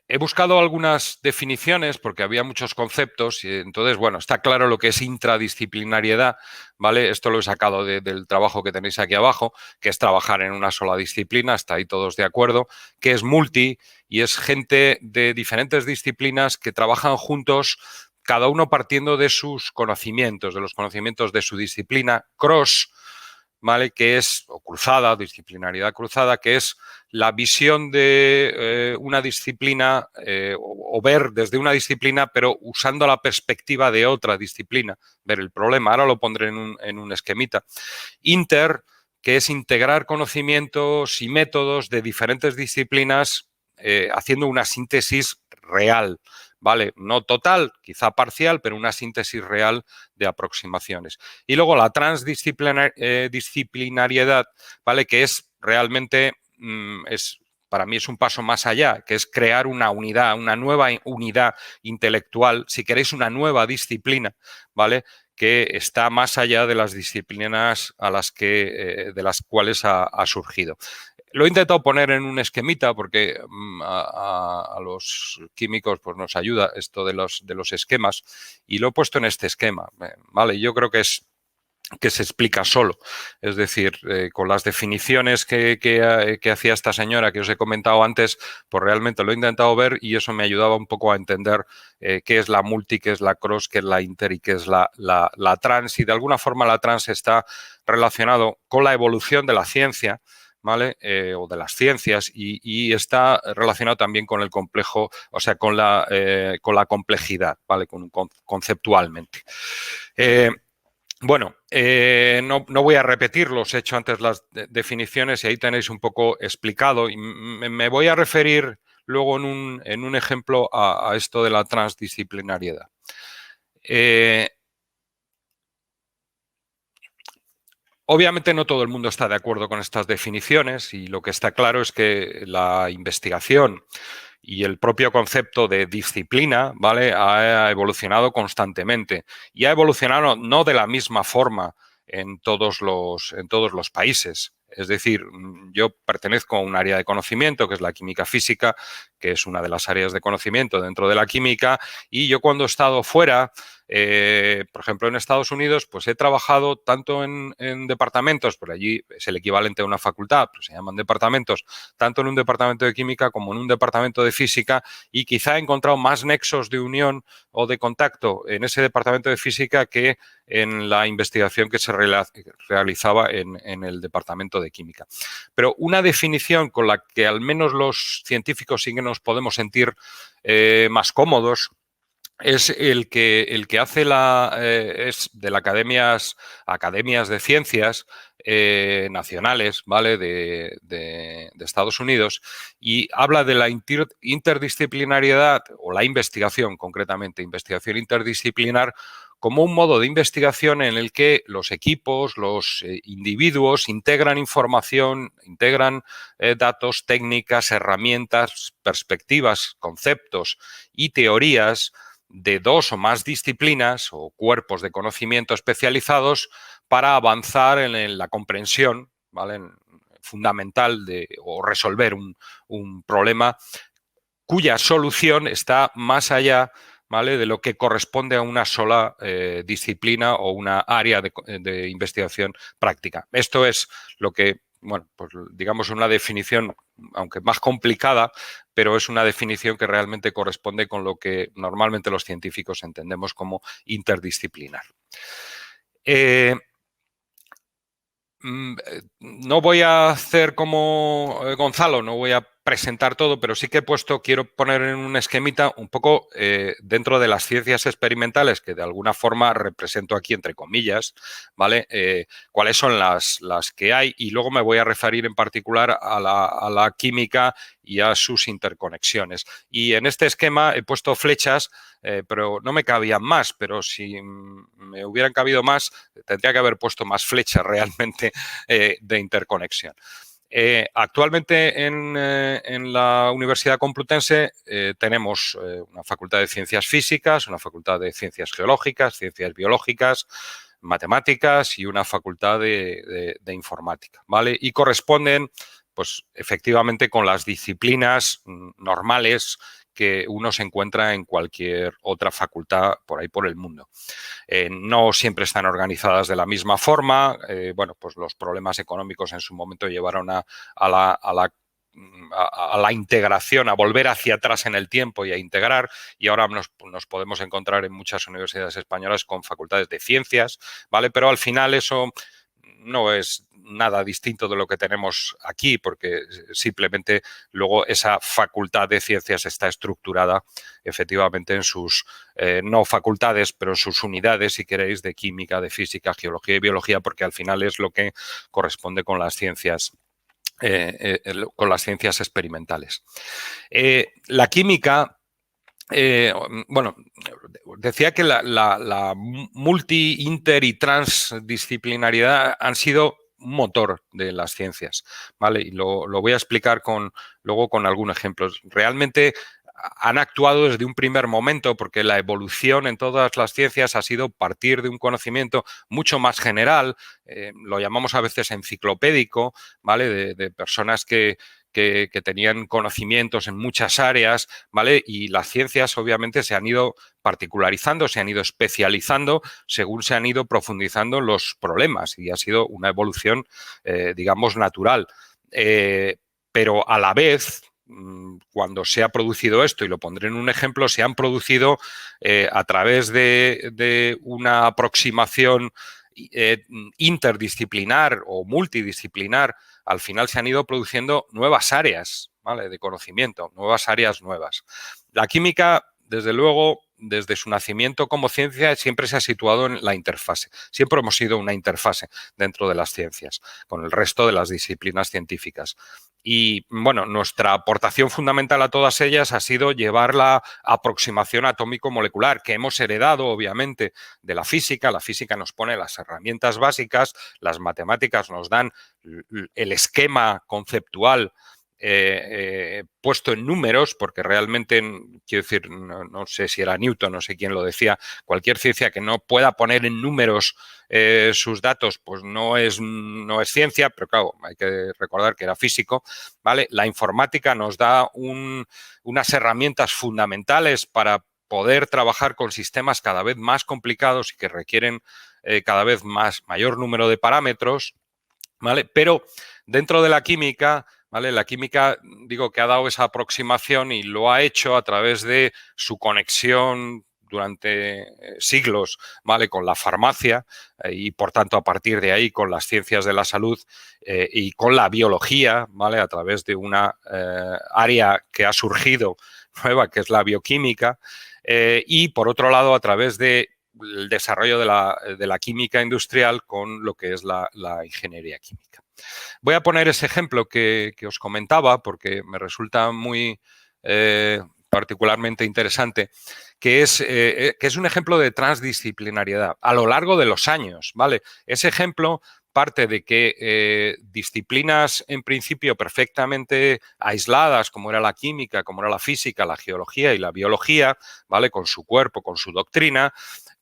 D: he buscado algunas definiciones porque había muchos conceptos y entonces, bueno, está claro lo que es intradisciplinariedad, ¿vale? Esto lo he sacado del trabajo que tenéis aquí abajo, que es trabajar en una sola disciplina, está ahí todos de acuerdo, que es multi y es gente de diferentes disciplinas que trabajan juntos, cada uno partiendo de sus conocimientos, de los conocimientos de su disciplina, cross, ¿vale? Que es, o cruzada, disciplinariedad cruzada, que es la visión de una disciplina o ver desde una disciplina, pero usando la perspectiva de otra disciplina, ver el problema. Ahora lo pondré en un esquemita. Inter, que es integrar conocimientos y métodos de diferentes disciplinas haciendo una síntesis real, ¿vale? No total, quizá parcial, pero una síntesis real de aproximaciones. Y luego la transdisciplinariedad, ¿vale? Que es realmente, para mí es un paso más allá, que es crear una unidad, una nueva unidad intelectual, si queréis una nueva disciplina, ¿vale? Que está más allá de las disciplinas de las cuales ha surgido. Lo he intentado poner en un esquemita porque a los químicos pues, nos ayuda esto de los esquemas y lo he puesto en este esquema. Vale, yo creo que se explica solo. Es decir, con las definiciones que hacía esta señora que os he comentado antes, pues realmente lo he intentado ver y eso me ayudaba un poco a entender qué es la multi, qué es la cross, qué es la inter y qué es la trans. Y de alguna forma la trans está relacionado con la evolución de la ciencia, ¿vale? O de las ciencias y está relacionado también con el complejo, o sea, con la complejidad, ¿vale? Conceptualmente. Bueno, no voy a repetirlo, os he hecho antes las definiciones y ahí tenéis un poco explicado y me voy a referir luego en un ejemplo a esto de la transdisciplinariedad. Obviamente no todo el mundo está de acuerdo con estas definiciones y lo que está claro es que la investigación y el propio concepto de disciplina, ¿vale? Ha evolucionado constantemente y ha evolucionado no de la misma forma en todos los países. Es decir, yo pertenezco a un área de conocimiento que es la química física, que es una de las áreas de conocimiento dentro de la química, y yo cuando he estado fuera, por ejemplo en Estados Unidos, pues he trabajado tanto en departamentos, por allí es el equivalente a una facultad, pero se llaman departamentos, tanto en un departamento de química como en un departamento de física, y quizá he encontrado más nexos de unión o de contacto en ese departamento de física que en la investigación que se realizaba en el departamento de química. Pero una definición con la que al menos los científicos sí que nos podemos sentir más cómodos es el que hace es de las academias de ciencias nacionales, ¿vale? de Estados Unidos, y habla de la interdisciplinariedad o la investigación, concretamente, investigación interdisciplinar, como un modo de investigación en el que los equipos, los individuos integran información, integran datos, técnicas, herramientas, perspectivas, conceptos y teorías de dos o más disciplinas o cuerpos de conocimiento especializados para avanzar en la comprensión, ¿vale? Fundamental o resolver un problema cuya solución está más allá, ¿vale? De lo que corresponde a una sola disciplina o una área de investigación práctica. Esto es lo que, bueno, pues digamos una definición, aunque más complicada, pero es una definición que realmente corresponde con lo que normalmente los científicos entendemos como interdisciplinar. No voy a hacer como Gonzalo, no voy a presentar todo, pero sí que quiero poner en un esquemita un poco dentro de las ciencias experimentales, que de alguna forma represento aquí entre comillas, ¿vale? Cuáles son las que hay y luego me voy a referir en particular a la química y a sus interconexiones. Y en este esquema he puesto flechas, pero no me cabían más, pero si me hubieran cabido más, tendría que haber puesto más flechas realmente de interconexión. Actualmente en la Universidad Complutense tenemos una facultad de ciencias físicas, una facultad de ciencias geológicas, ciencias biológicas, matemáticas y una facultad de informática, ¿vale? Y corresponden pues efectivamente con las disciplinas normales que uno se encuentra en cualquier otra facultad por ahí por el mundo. No siempre están organizadas de la misma forma. Bueno, pues los problemas económicos en su momento llevaron a la integración, a volver hacia atrás en el tiempo y a integrar, y ahora nos podemos encontrar en muchas universidades españolas con facultades de ciencias, ¿vale? Pero al final eso no es nada distinto de lo que tenemos aquí, porque simplemente luego esa facultad de ciencias está estructurada efectivamente en sus, no facultades, pero en sus unidades, si queréis, de química, de física, geología y biología, porque al final es lo que corresponde con las ciencias experimentales. La química, bueno, decía que la multi, inter y transdisciplinariedad han sido un motor de las ciencias, ¿vale? Y lo voy a explicar luego con algunos ejemplos. Realmente han actuado desde un primer momento porque la evolución en todas las ciencias ha sido partir de un conocimiento mucho más general, lo llamamos a veces enciclopédico, ¿vale? De personas que tenían conocimientos en muchas áreas, ¿vale? Y las ciencias obviamente se han ido particularizando, se han ido especializando según se han ido profundizando los problemas y ha sido una evolución, digamos, natural. Pero a la vez, cuando se ha producido esto, y lo pondré en un ejemplo, se han producido a través de una aproximación interdisciplinar o multidisciplinar, al final se han ido produciendo nuevas áreas, ¿vale?, de conocimiento, nuevas áreas nuevas. La química, desde luego, desde su nacimiento como ciencia, siempre se ha situado en la interfase. Siempre hemos sido una interfase dentro de las ciencias, con el resto de las disciplinas científicas. Y, bueno, nuestra aportación fundamental a todas ellas ha sido llevar la aproximación atómico-molecular, que hemos heredado, obviamente, de la física. La física nos pone las herramientas básicas, las matemáticas nos dan el esquema conceptual puesto en números, porque realmente, quiero decir, no sé si era Newton, no sé quién lo decía, cualquier ciencia que no pueda poner en números sus datos, pues no es ciencia, pero claro, hay que recordar que era físico, ¿vale? La informática nos da unas herramientas fundamentales para poder trabajar con sistemas cada vez más complicados y que requieren cada vez mayor número de parámetros, ¿vale? Pero dentro de la química, ¿vale? La química, digo, que ha dado esa aproximación y lo ha hecho a través de su conexión durante siglos, ¿vale?, con la farmacia y, por tanto, a partir de ahí con las ciencias de la salud y con la biología, ¿vale?, a través de una área que ha surgido nueva, que es la bioquímica, y, por otro lado, a través del desarrollo de la química industrial con lo que es la ingeniería química. Voy a poner ese ejemplo que os comentaba porque me resulta muy particularmente interesante, que es un ejemplo de transdisciplinariedad a lo largo de los años, ¿vale? Ese ejemplo parte de que disciplinas en principio perfectamente aisladas, como era la química, como era la física, la geología y la biología, ¿vale?, con su cuerpo, con su doctrina,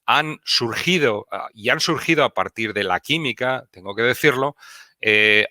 D: han surgido a partir de la química, tengo que decirlo,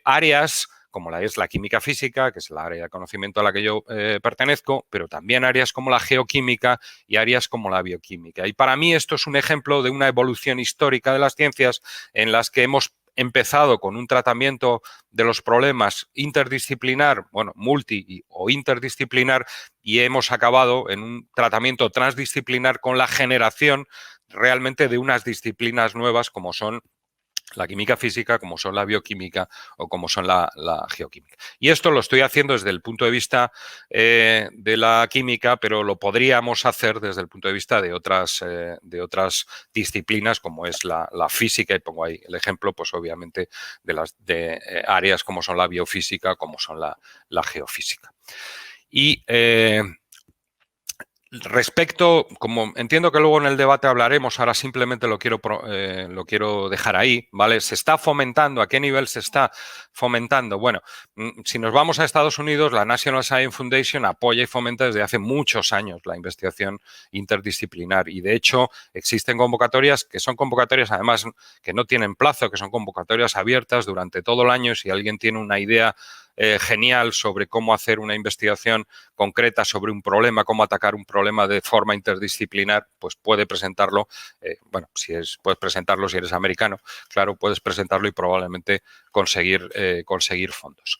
D: áreas como es la química física, que es la área de conocimiento a la que yo pertenezco, pero también áreas como la geoquímica y áreas como la bioquímica. Y para mí esto es un ejemplo de una evolución histórica de las ciencias en las que hemos empezado con un tratamiento de los problemas interdisciplinar, bueno, multi o interdisciplinar, y hemos acabado en un tratamiento transdisciplinar con la generación realmente de unas disciplinas nuevas como son la química física, como son la bioquímica o como son la geoquímica. Y esto lo estoy haciendo desde el punto de vista de la química, pero lo podríamos hacer desde el punto de vista de otras disciplinas, como es la física, y pongo ahí el ejemplo, pues obviamente, de áreas como son la biofísica, como son la geofísica. Y respecto, como entiendo que luego en el debate hablaremos, ahora simplemente lo quiero dejar ahí, ¿vale? ¿Se está fomentando? ¿A qué nivel se está fomentando? Bueno, si nos vamos a Estados Unidos, la National Science Foundation apoya y fomenta desde hace muchos años la investigación interdisciplinar y, de hecho, existen convocatorias que son convocatorias, además, que no tienen plazo, que son convocatorias abiertas durante todo el año. Si alguien tiene una idea genial sobre cómo hacer una investigación concreta sobre un problema, cómo atacar un problema de forma interdisciplinar, pues puede presentarlo. Bueno, puedes presentarlo si eres americano, claro, puedes presentarlo y probablemente conseguir fondos.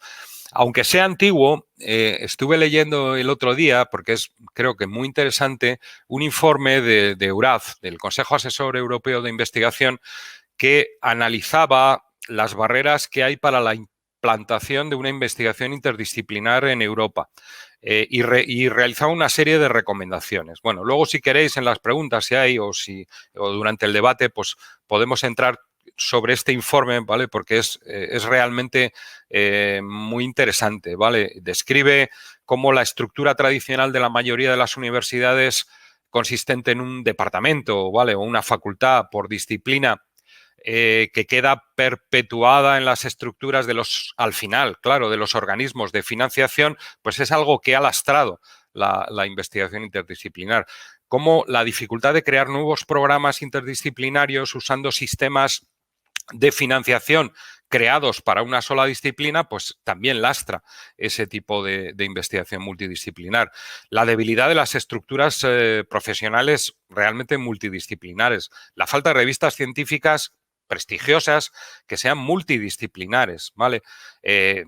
D: Aunque sea antiguo, estuve leyendo el otro día, porque es creo que muy interesante, un informe de EURAD, del Consejo Asesor Europeo de Investigación, que analizaba las barreras que hay para la implantación de una investigación interdisciplinar en Europa. Y realizaba una serie de recomendaciones. Bueno, luego si queréis en las preguntas si hay o durante el debate, pues podemos entrar sobre este informe, ¿vale? Porque es realmente muy interesante, ¿vale? Describe cómo la estructura tradicional de la mayoría de las universidades consistente en un departamento, ¿vale? O una facultad por disciplina que queda perpetuada en las estructuras al final, claro, de los organismos de financiación, pues es algo que ha lastrado la investigación interdisciplinar. Como la dificultad de crear nuevos programas interdisciplinarios usando sistemas de financiación creados para una sola disciplina, pues también lastra ese tipo de investigación multidisciplinar. La debilidad de las estructuras profesionales realmente multidisciplinares. La falta de revistas científicas prestigiosas que sean multidisciplinares, ¿vale?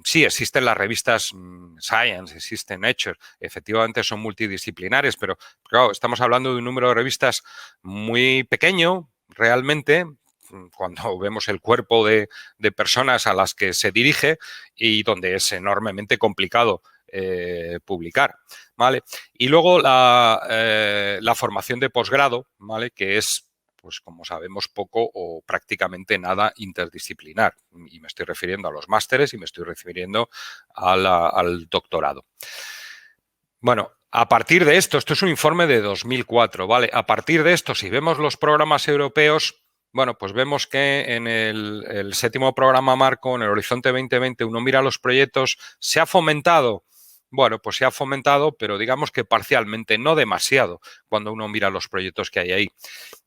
D: Sí, existen las revistas Science, existe Nature, efectivamente son multidisciplinares, pero claro, estamos hablando de un número de revistas muy pequeño, realmente, cuando vemos el cuerpo de personas a las que se dirige y donde es enormemente complicado publicar, ¿vale? Y luego la formación de posgrado, ¿vale? Que es, pues como sabemos, poco o prácticamente nada interdisciplinar. Y me estoy refiriendo a los másteres y me estoy refiriendo al doctorado. Bueno, a partir de esto es un informe de 2004, ¿vale? A partir de esto, si vemos los programas europeos, bueno, pues vemos que en el 7º programa marco, en el Horizonte 2020, uno mira los proyectos, se ha fomentado, bueno, pues se ha fomentado, pero digamos que parcialmente, no demasiado, cuando uno mira los proyectos que hay ahí.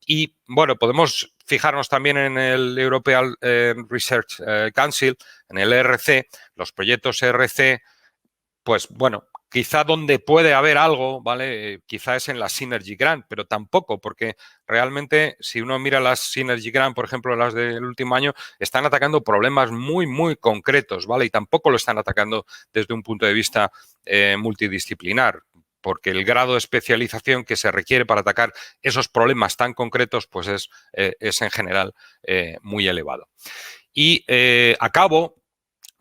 D: Y, bueno, podemos fijarnos también en el European Research Council, en el ERC, los proyectos ERC, pues, bueno, quizá donde puede haber algo, ¿vale? Quizá es en la Synergy Grant, pero tampoco, porque realmente si uno mira las Synergy Grant, por ejemplo, las del último año, están atacando problemas muy, muy concretos, ¿vale? Y tampoco lo están atacando desde un punto de vista multidisciplinar, porque el grado de especialización que se requiere para atacar esos problemas tan concretos, pues es en general muy elevado. Y acabo,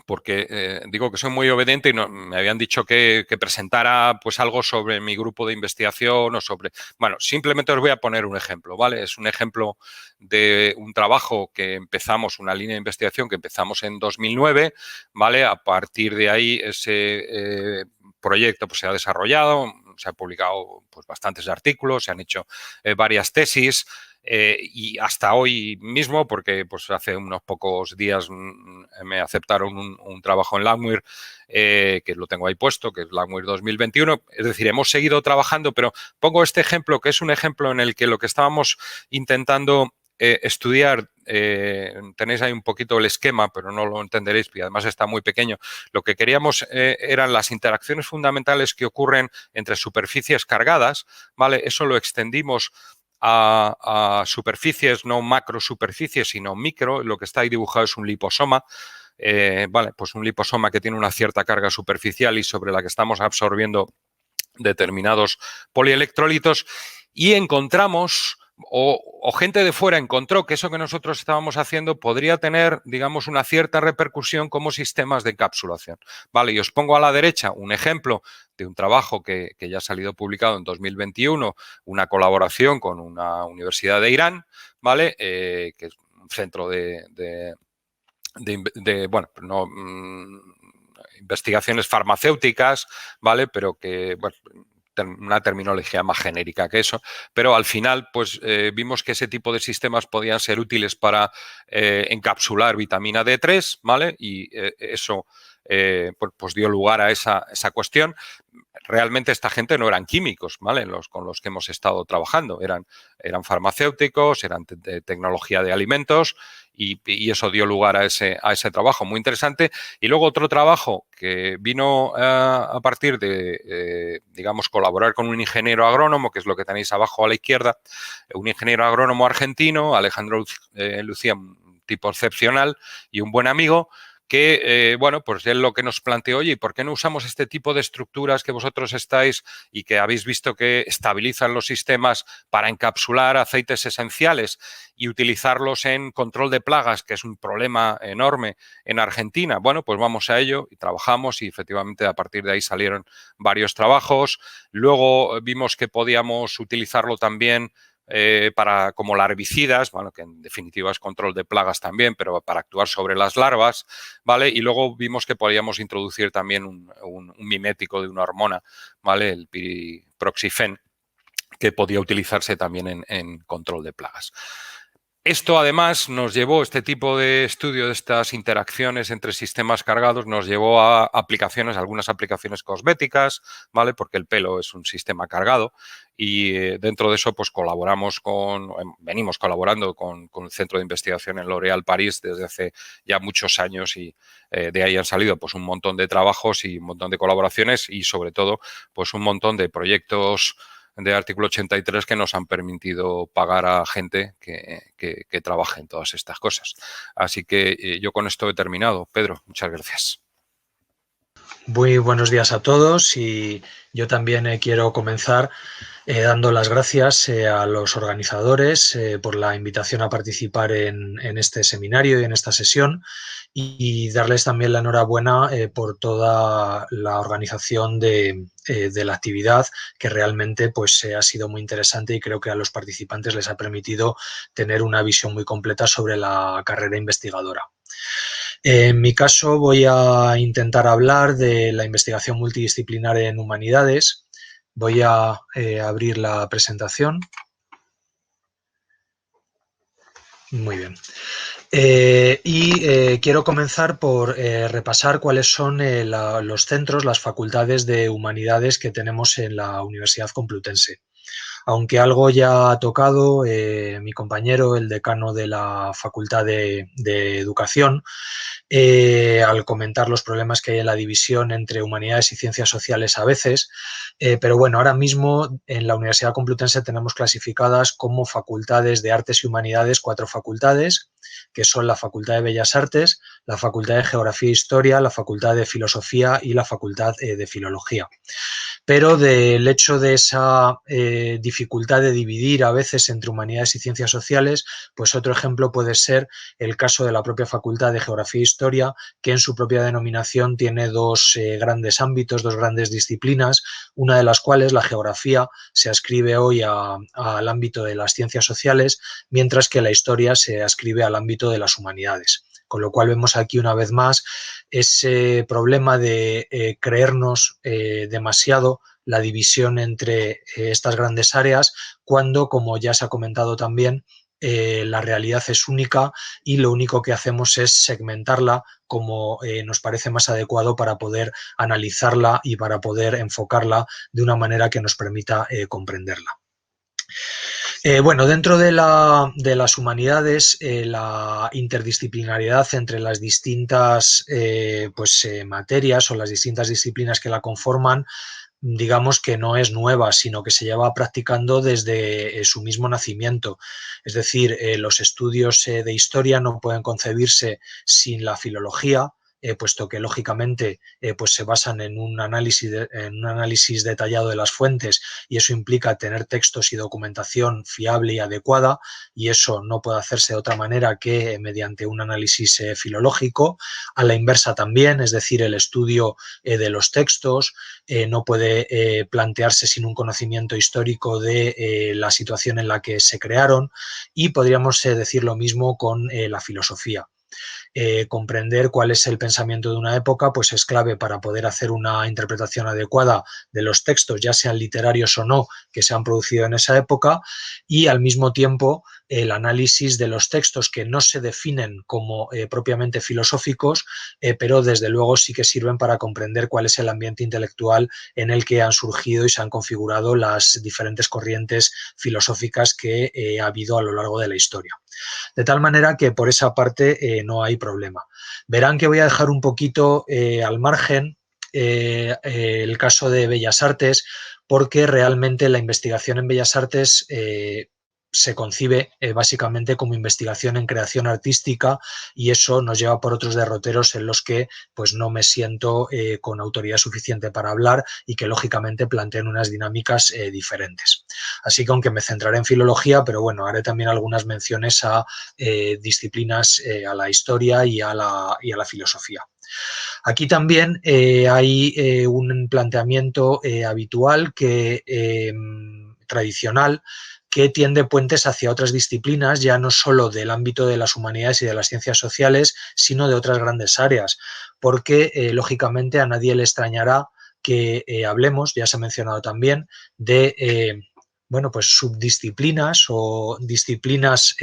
D: porque digo que soy muy obediente y me habían dicho que presentara pues algo sobre mi grupo de investigación o sobre... Bueno, simplemente os voy a poner un ejemplo, ¿vale? Es un ejemplo de un trabajo que empezamos, una línea de investigación que empezamos en 2009, ¿vale? A partir de ahí ese proyecto pues se ha desarrollado, se han publicado pues bastantes artículos, se han hecho varias tesis. Y hasta hoy mismo, porque pues hace unos pocos días me aceptaron un trabajo en Langmuir, que lo tengo ahí puesto, que es Langmuir 2021. Es decir, hemos seguido trabajando, pero pongo este ejemplo, que es un ejemplo en el que lo que estábamos intentando estudiar, tenéis ahí un poquito el esquema, pero no lo entenderéis y además está muy pequeño. Lo que queríamos eran las interacciones fundamentales que ocurren entre superficies cargadas, ¿vale? Eso lo extendimos a superficies, no macrosuperficies, sino micro. Lo que está ahí dibujado es un liposoma. Vale, pues un liposoma que tiene una cierta carga superficial y sobre la que estamos absorbiendo determinados polielectrolitos, y encontramos, o gente de fuera encontró que eso que nosotros estábamos haciendo podría tener, digamos, una cierta repercusión como sistemas de encapsulación. Vale, y os pongo a la derecha un ejemplo de un trabajo que ya ha salido publicado en 2021, una colaboración con una universidad de Irán, ¿vale? Que es un centro bueno, no... investigaciones farmacéuticas, ¿vale? Pero que, bueno, una terminología más genérica que eso, pero al final pues vimos que ese tipo de sistemas podían ser útiles para encapsular vitamina D3, ¿vale? Y eso pues dio lugar a esa cuestión. Realmente esta gente no eran químicos, ¿vale? Con los que hemos estado trabajando, eran farmacéuticos, eran de tecnología de alimentos y eso dio lugar a ese trabajo muy interesante. Y luego otro trabajo que vino a partir de, digamos, colaborar con un ingeniero agrónomo, que es lo que tenéis abajo a la izquierda, un ingeniero agrónomo argentino, Alejandro Lucía, un tipo excepcional y un buen amigo, que, bueno, pues él lo que nos planteó, oye, ¿por qué no usamos este tipo de estructuras que vosotros estáis y que habéis visto que estabilizan los sistemas para encapsular aceites esenciales y utilizarlos en control de plagas, que es un problema enorme en Argentina? Bueno, pues vamos a ello y trabajamos y efectivamente a partir de ahí salieron varios trabajos. Luego vimos que podíamos utilizarlo también para como larvicidas, bueno, que en definitiva es control de plagas también, pero para actuar sobre las larvas, ¿vale? Y luego vimos que podíamos introducir también un mimético de una hormona, ¿vale? El piriproxifen, que podía utilizarse también en control de plagas. Esto además nos llevó, este tipo de estudio de estas interacciones entre sistemas cargados nos llevó a aplicaciones, algunas aplicaciones cosméticas, ¿vale? Porque el pelo es un sistema cargado y dentro de eso pues venimos colaborando con el Centro de Investigación en L'Oréal París desde hace ya muchos años y de ahí han salido pues un montón de trabajos y un montón de colaboraciones y sobre todo pues un montón de proyectos de artículo 83 que nos han permitido pagar a gente que trabaje en todas estas cosas. Así que yo con esto he terminado. Pedro, muchas gracias.
E: Muy buenos días a todos y yo también quiero comenzar dando las gracias a los organizadores por la invitación a participar en este seminario y en esta sesión y darles también la enhorabuena por toda la organización de la actividad, que realmente pues, ha sido muy interesante y creo que a los participantes les ha permitido tener una visión muy completa sobre la carrera investigadora. En mi caso voy a intentar hablar de la investigación multidisciplinar en humanidades. Voy a abrir la presentación. Muy bien. Quiero comenzar por repasar cuáles son los centros, las facultades de humanidades que tenemos en la Universidad Complutense. Aunque algo ya ha tocado mi compañero, el decano de la Facultad de Educación, al comentar los problemas que hay en la división entre humanidades y ciencias sociales a veces, pero bueno, ahora mismo en la Universidad Complutense tenemos clasificadas como facultades de artes y humanidades 4 facultades, que son la Facultad de Bellas Artes, la Facultad de Geografía e Historia, la Facultad de Filosofía y la Facultad de Filología. Pero del hecho de esa dificultad de dividir a veces entre humanidades y ciencias sociales, pues otro ejemplo puede ser el caso de la propia Facultad de Geografía e Historia, que en su propia denominación tiene dos grandes ámbitos, dos grandes disciplinas, una de las cuales, la geografía, se ascribe hoy al ámbito de las ciencias sociales, mientras que la historia se ascribe al ámbito de las humanidades. Con lo cual vemos aquí una vez más ese problema de creernos demasiado la división entre estas grandes áreas, cuando, como ya se ha comentado también, la realidad es única y lo único que hacemos es segmentarla como nos parece más adecuado para poder analizarla y para poder enfocarla de una manera que nos permita comprenderla. Bueno, dentro de las humanidades, la interdisciplinariedad entre las distintas materias o las distintas disciplinas que la conforman, digamos que no es nueva, sino que se lleva practicando desde su mismo nacimiento. Es decir, los estudios de historia no pueden concebirse sin la filología, puesto que lógicamente pues se basan en un análisis detallado de las fuentes y eso implica tener textos y documentación fiable y adecuada, y eso no puede hacerse de otra manera que mediante un análisis filológico. A la inversa también, es decir, el estudio de los textos no puede plantearse sin un conocimiento histórico de la situación en la que se crearon, y podríamos decir lo mismo con la filosofía. Comprender cuál es el pensamiento de una época pues es clave para poder hacer una interpretación adecuada de los textos, ya sean literarios o no, que se han producido en esa época, y al mismo tiempo el análisis de los textos que no se definen como propiamente filosóficos, pero desde luego sí que sirven para comprender cuál es el ambiente intelectual en el que han surgido y se han configurado las diferentes corrientes filosóficas que ha habido a lo largo de la historia. De tal manera que por esa parte no hay problema. Verán que voy a dejar un poquito al margen el caso de Bellas Artes, porque realmente la investigación en Bellas Artes se concibe básicamente como investigación en creación artística, y eso nos lleva por otros derroteros en los que pues no me siento con autoridad suficiente para hablar y que lógicamente plantean unas dinámicas diferentes. Así que aunque me centraré en filología, pero bueno, haré también algunas menciones a disciplinas, a la historia y a la filosofía. Aquí también hay un planteamiento habitual tradicional, que tiende puentes hacia otras disciplinas, ya no solo del ámbito de las humanidades y de las ciencias sociales, sino de otras grandes áreas, porque lógicamente a nadie le extrañará que hablemos, ya se ha mencionado también, de bueno, pues subdisciplinas o disciplinas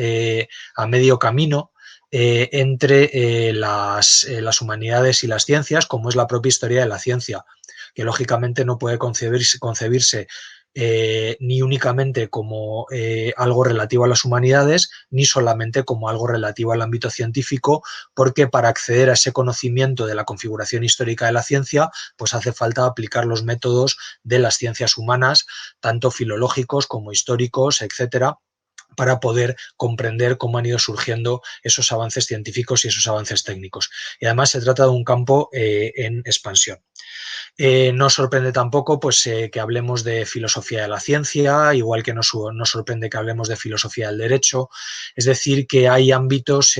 E: a medio camino entre las humanidades y las ciencias, como es la propia historia de la ciencia, que lógicamente no puede concebirse ni únicamente como algo relativo a las humanidades, ni solamente como algo relativo al ámbito científico, porque para acceder a ese conocimiento de la configuración histórica de la ciencia, pues hace falta aplicar los métodos de las ciencias humanas, tanto filológicos como históricos, etcétera, para poder comprender cómo han ido surgiendo esos avances científicos y esos avances técnicos. Y además se trata de un campo en expansión. No sorprende tampoco pues, que hablemos de filosofía de la ciencia, igual que no sorprende que hablemos de filosofía del derecho. Es decir, que hay ámbitos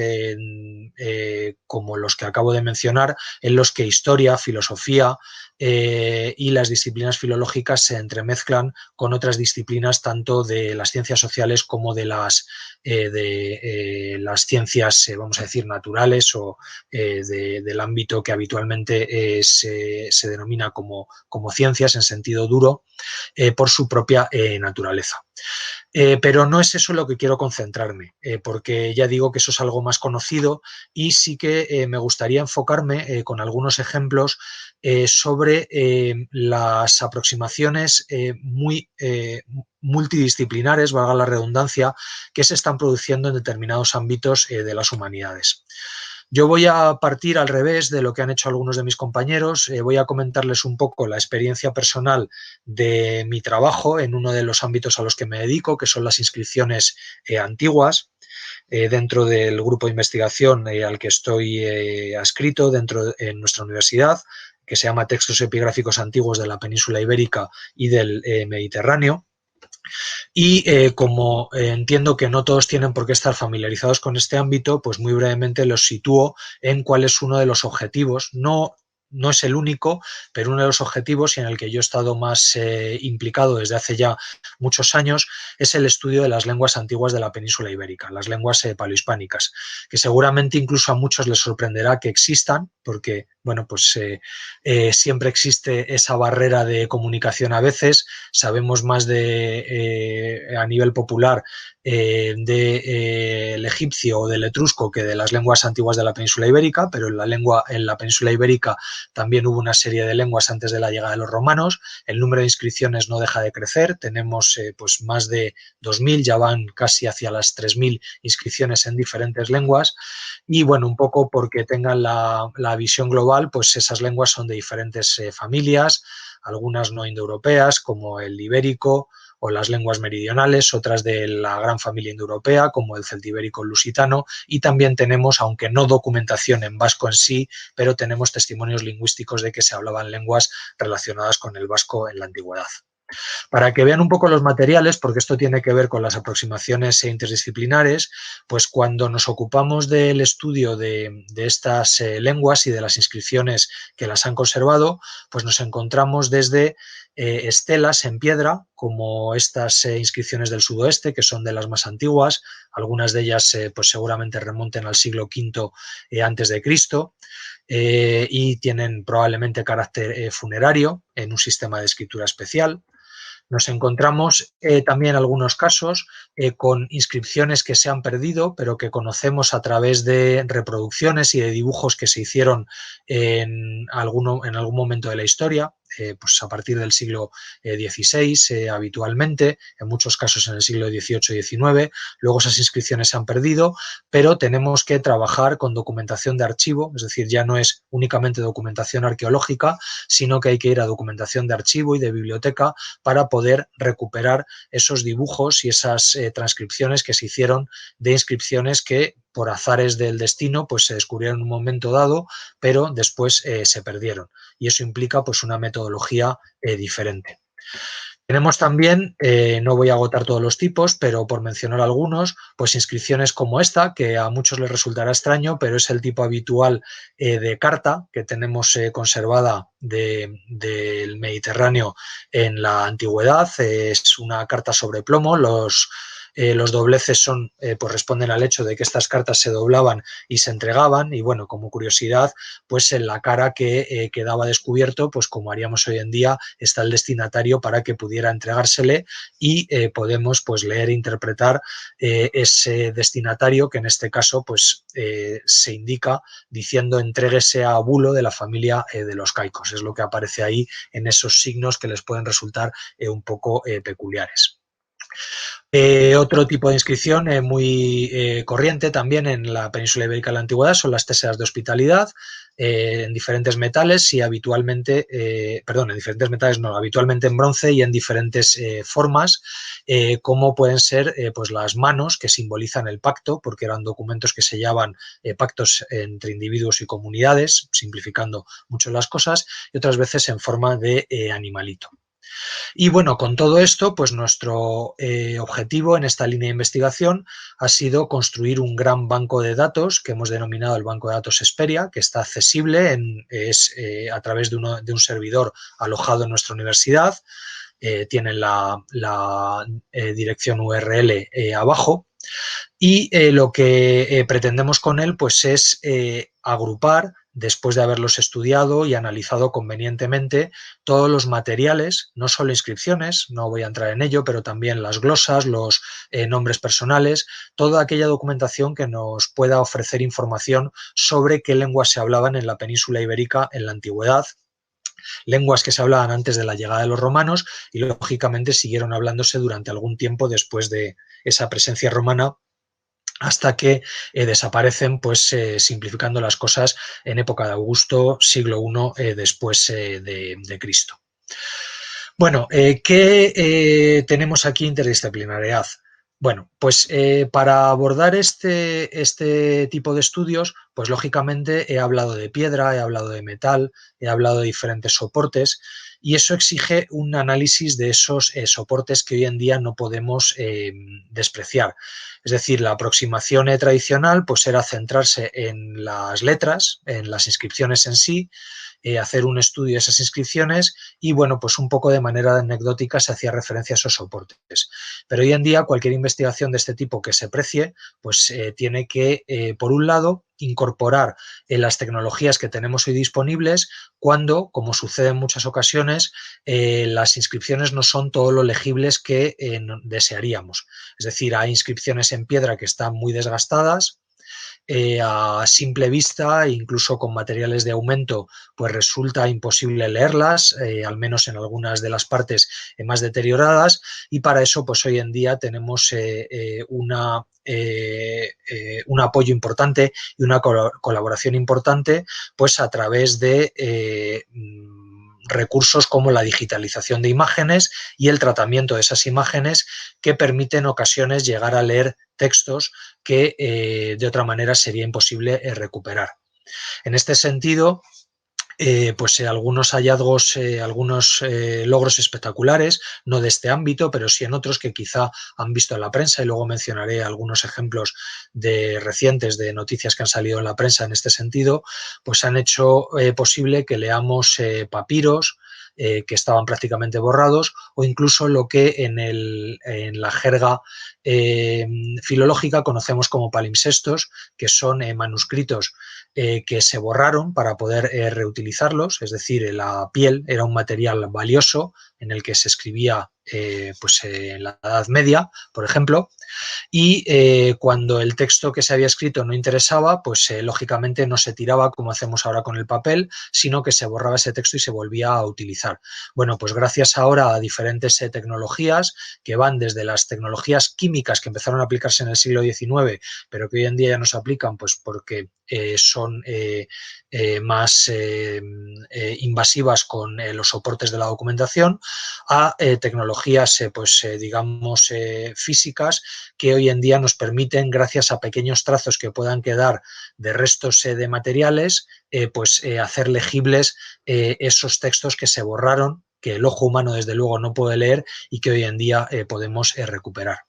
E: como los que acabo de mencionar, en los que historia, filosofía y las disciplinas filológicas se entremezclan con otras disciplinas, tanto de las ciencias sociales como de las ciencias, vamos a decir, naturales, o del ámbito que habitualmente se denomina como ciencias en sentido duro, por su propia naturaleza. Pero no es eso lo que quiero concentrarme, porque ya digo que eso es algo más conocido, y sí que me gustaría enfocarme con algunos ejemplos sobre las aproximaciones muy multidisciplinares, valga la redundancia, que se están produciendo en determinados ámbitos de las humanidades. Yo voy a partir al revés de lo que han hecho algunos de mis compañeros. Voy a comentarles un poco la experiencia personal de mi trabajo en uno de los ámbitos a los que me dedico, que son las inscripciones antiguas, dentro del grupo de investigación al que estoy adscrito en nuestra universidad, que se llama Textos Epigráficos Antiguos de la Península Ibérica y del Mediterráneo. Y como entiendo que no todos tienen por qué estar familiarizados con este ámbito, pues muy brevemente los sitúo en cuál es uno de los objetivos. No es el único, pero uno de los objetivos, y en el que yo he estado más implicado desde hace ya muchos años, es el estudio de las lenguas antiguas de la península ibérica, las lenguas paleohispánicas, que seguramente incluso a muchos les sorprenderá que existan, porque bueno, pues siempre existe esa barrera de comunicación a veces. Sabemos más a nivel popular del egipcio o del etrusco que de las lenguas antiguas de la península ibérica, pero en la península ibérica también hubo una serie de lenguas antes de la llegada de los romanos. El número de inscripciones no deja de crecer, tenemos pues más de 2.000, ya van casi hacia las 3.000 inscripciones en diferentes lenguas, y bueno, un poco porque tengan la visión global, pues esas lenguas son de diferentes familias, algunas no indoeuropeas como el ibérico o las lenguas meridionales, otras de la gran familia indoeuropea como el celtibérico lusitano, y también tenemos, aunque no documentación en vasco en sí, pero tenemos testimonios lingüísticos de que se hablaban lenguas relacionadas con el vasco en la antigüedad. Para que vean un poco los materiales, porque esto tiene que ver con las aproximaciones interdisciplinares, pues cuando nos ocupamos del estudio de estas lenguas y de las inscripciones que las han conservado, pues nos encontramos desde estelas en piedra, como estas inscripciones del sudoeste, que son de las más antiguas, algunas de ellas pues seguramente remonten al siglo V antes de Cristo, y tienen probablemente carácter funerario en un sistema de escritura especial. Nos encontramos también algunos casos con inscripciones que se han perdido, pero que conocemos a través de reproducciones y de dibujos que se hicieron en algún momento de la historia. pues a partir del siglo XVI habitualmente, en muchos casos en el siglo XVIII y XIX. Luego esas inscripciones se han perdido, pero tenemos que trabajar con documentación de archivo, es decir, ya no es únicamente documentación arqueológica, sino que hay que ir a documentación de archivo y de biblioteca para poder recuperar esos dibujos y esas transcripciones que se hicieron de inscripciones que por azares del destino pues se descubrieron en un momento dado, pero después se perdieron. Y eso implica pues una metodología diferente. Tenemos también, no voy a agotar todos los tipos, pero por mencionar algunos, pues inscripciones como esta, que a muchos les resultará extraño, pero es el tipo habitual de carta que tenemos conservada del Mediterráneo en la antigüedad. Es una carta sobre plomo. Los dobleces pues responden al hecho de que estas cartas se doblaban y se entregaban, y bueno, como curiosidad, pues en la cara que quedaba descubierto, pues como haríamos hoy en día, está el destinatario para que pudiera entregársele, y podemos pues leer e interpretar ese destinatario, que en este caso pues se indica diciendo entréguese a Bulo de la familia de los Caicos. Es lo que aparece ahí en esos signos que les pueden resultar un poco peculiares. Otro tipo de inscripción muy corriente también en la península ibérica de la antigüedad son las teseas de hospitalidad en diferentes metales y habitualmente, en diferentes metales no, habitualmente en bronce y en diferentes formas, como pueden ser pues las manos, que simbolizan el pacto, porque eran documentos que sellaban pactos entre individuos y comunidades, simplificando mucho las cosas, y otras veces en forma de animalito. Y bueno, con todo esto, pues nuestro objetivo en esta línea de investigación ha sido construir un gran banco de datos que hemos denominado el Banco de Datos Hesperia, que está accesible a través de un servidor alojado en nuestra universidad. Tienen la dirección URL abajo. Y lo que pretendemos con él pues es agrupar, después de haberlos estudiado y analizado convenientemente, todos los materiales, no solo inscripciones, no voy a entrar en ello, pero también las glosas, los nombres personales, toda aquella documentación que nos pueda ofrecer información sobre qué lenguas se hablaban en la península ibérica en la antigüedad, lenguas que se hablaban antes de la llegada de los romanos y lógicamente siguieron hablándose durante algún tiempo después de esa presencia romana, hasta que desaparecen, pues simplificando las cosas, en época de Augusto, siglo I después de Cristo. Bueno, ¿qué tenemos aquí? Interdisciplinariedad. Bueno, pues para abordar este tipo de estudios, pues lógicamente he hablado de piedra, he hablado de metal, he hablado de diferentes soportes, y eso exige un análisis de esos soportes que hoy en día no podemos despreciar. Es decir, la aproximación tradicional pues era centrarse en las letras, en las inscripciones en sí, hacer un estudio de esas inscripciones y, bueno, pues un poco de manera anecdótica se hacía referencia a esos soportes. Pero hoy en día cualquier investigación de este tipo que se precie, pues tiene que, por un lado, incorporar las tecnologías que tenemos hoy disponibles cuando, como sucede en muchas ocasiones, las inscripciones no son todo lo legibles que desearíamos. Es decir, hay inscripciones en piedra que están muy desgastadas, a simple vista, incluso con materiales de aumento, pues resulta imposible leerlas, al menos en algunas de las partes más deterioradas, y para eso pues hoy en día tenemos un apoyo importante y una colaboración importante pues a través de recursos como la digitalización de imágenes y el tratamiento de esas imágenes, que permiten en ocasiones llegar a leer textos que de otra manera sería imposible recuperar. En este sentido, pues algunos hallazgos, algunos logros espectaculares, no de este ámbito, pero sí en otros que quizá han visto en la prensa, y luego mencionaré algunos ejemplos recientes de noticias que han salido en la prensa en este sentido, pues han hecho posible que leamos papiros que estaban prácticamente borrados, o incluso lo que en la jerga filológica conocemos como palimpsestos, que son manuscritos que se borraron para poder reutilizarlos, es decir, la piel era un material valioso, en el que se escribía pues, en la Edad Media, por ejemplo, y cuando el texto que se había escrito no interesaba, pues lógicamente no se tiraba como hacemos ahora con el papel, sino que se borraba ese texto y se volvía a utilizar. Bueno, pues gracias ahora a diferentes tecnologías que van desde las tecnologías químicas que empezaron a aplicarse en el siglo XIX, pero que hoy en día ya no se aplican pues porque son más invasivas con los soportes de la documentación, a tecnologías pues digamos físicas que hoy en día nos permiten, gracias a pequeños trazos que puedan quedar de restos de materiales, pues hacer legibles esos textos que se borraron, que el ojo humano desde luego no puede leer y que hoy en día podemos recuperar.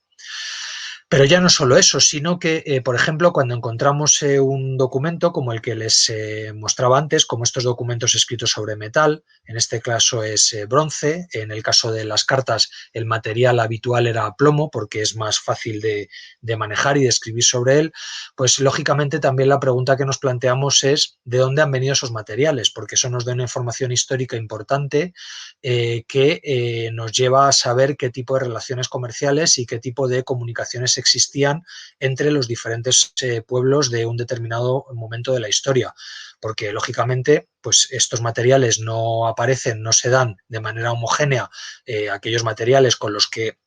E: Pero ya no solo eso, sino que, por ejemplo, cuando encontramos un documento como el que les mostraba antes, como estos documentos escritos sobre metal, en este caso es bronce, en el caso de las cartas el material habitual era plomo porque es más fácil de manejar y de escribir sobre él, pues lógicamente también la pregunta que nos planteamos es ¿de dónde han venido esos materiales? Porque eso nos da una información histórica importante que nos lleva a saber qué tipo de relaciones comerciales y qué tipo de comunicaciones existían entre los diferentes pueblos de un determinado momento de la historia, porque lógicamente pues estos materiales no aparecen, no se dan de manera homogénea, aquellos materiales con los que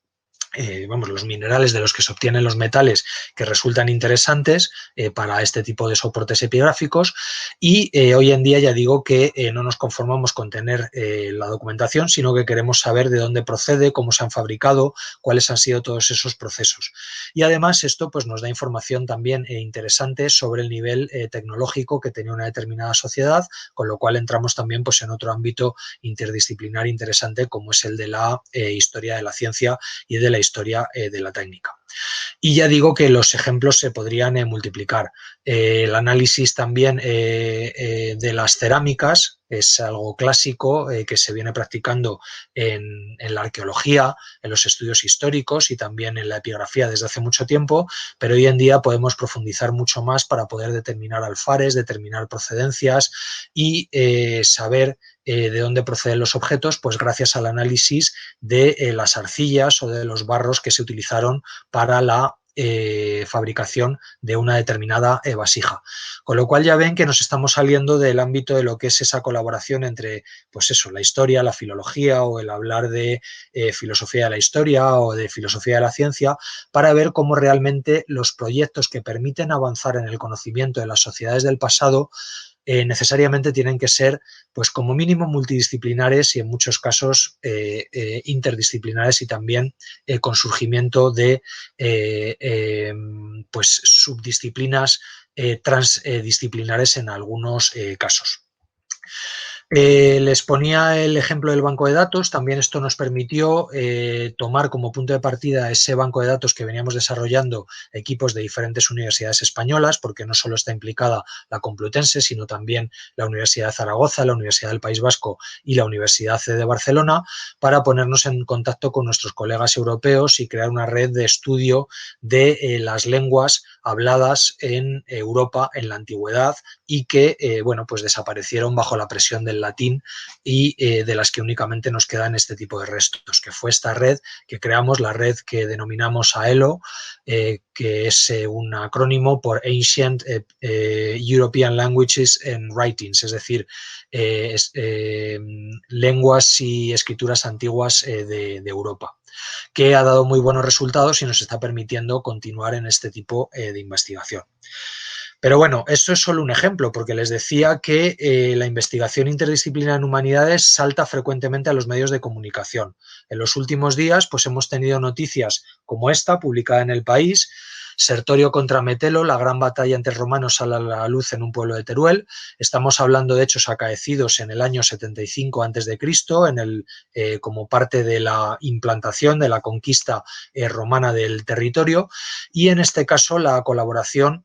E: los minerales de los que se obtienen los metales que resultan interesantes para este tipo de soportes epigráficos y hoy en día ya digo que no nos conformamos con tener la documentación, sino que queremos saber de dónde procede, cómo se han fabricado, cuáles han sido todos esos procesos. Y además esto pues, nos da información también interesante sobre el nivel tecnológico que tenía una determinada sociedad, con lo cual entramos también pues, en otro ámbito interdisciplinar interesante como es el de la historia de la ciencia y de la historia de la técnica. Y ya digo que los ejemplos se podrían multiplicar. El análisis también de las cerámicas es algo clásico que se viene practicando en la arqueología, en los estudios históricos y también en la epigrafía desde hace mucho tiempo, pero hoy en día podemos profundizar mucho más para poder determinar alfares, determinar procedencias y saber de dónde proceden los objetos, pues gracias al análisis de las arcillas o de los barros que se utilizaron para la fabricación de una determinada vasija. Con lo cual ya ven que nos estamos saliendo del ámbito de lo que es esa colaboración entre, pues eso, la historia, la filología o el hablar de filosofía de la historia o de filosofía de la ciencia para ver cómo realmente los proyectos que permiten avanzar en el conocimiento de las sociedades del pasado necesariamente tienen que ser, pues como mínimo, multidisciplinares y en muchos casos interdisciplinares y también con surgimiento de pues subdisciplinas transdisciplinares en algunos casos. Les ponía el ejemplo del banco de datos, también esto nos permitió tomar como punto de partida ese banco de datos que veníamos desarrollando equipos de diferentes universidades españolas, porque no solo está implicada la Complutense, sino también la Universidad de Zaragoza, la Universidad del País Vasco y la Universidad de Barcelona, para ponernos en contacto con nuestros colegas europeos y crear una red de estudio de las lenguas habladas en Europa en la antigüedad y que bueno, pues desaparecieron bajo la presión del latín y de las que únicamente nos quedan este tipo de restos, que fue esta red que creamos, la red que denominamos AELO, que es un acrónimo por Ancient European Languages and Writings, es decir, lenguas y escrituras antiguas de Europa, que ha dado muy buenos resultados y nos está permitiendo continuar en este tipo de investigación. Pero bueno, esto es solo un ejemplo, porque les decía que la investigación interdisciplinar en humanidades salta frecuentemente a los medios de comunicación. En los últimos días pues hemos tenido noticias como esta, publicada en El País, Sertorio contra Metelo, la gran batalla entre romanos sale a la luz en un pueblo de Teruel. Estamos hablando de hechos acaecidos en el año 75 a.C., como parte de la implantación, de la conquista romana del territorio, y en este caso la colaboración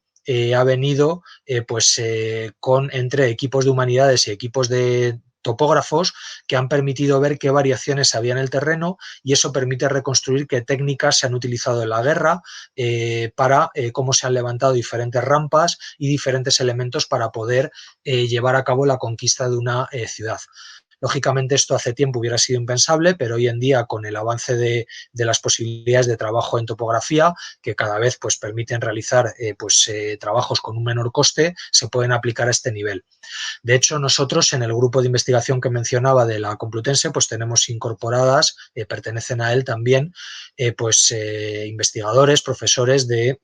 E: ha venido entre equipos de humanidades y equipos de topógrafos que han permitido ver qué variaciones había en el terreno y eso permite reconstruir qué técnicas se han utilizado en la guerra para cómo se han levantado diferentes rampas y diferentes elementos para poder llevar a cabo la conquista de una ciudad. Lógicamente esto hace tiempo hubiera sido impensable, pero hoy en día con el avance de las posibilidades de trabajo en topografía, que cada vez pues permiten realizar trabajos con un menor coste, se pueden aplicar a este nivel. De hecho, nosotros en el grupo de investigación que mencionaba de la Complutense, pues tenemos incorporadas, pertenecen a él también, investigadores, profesores de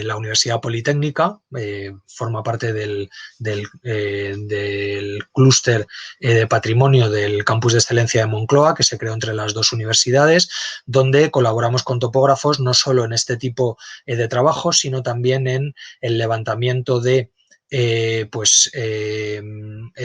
E: la Universidad Politécnica, forma parte del clúster de patrimonio del Campus de Excelencia de Moncloa, que se creó entre las dos universidades, donde colaboramos con topógrafos no solo en este tipo de trabajos, sino también en el levantamiento de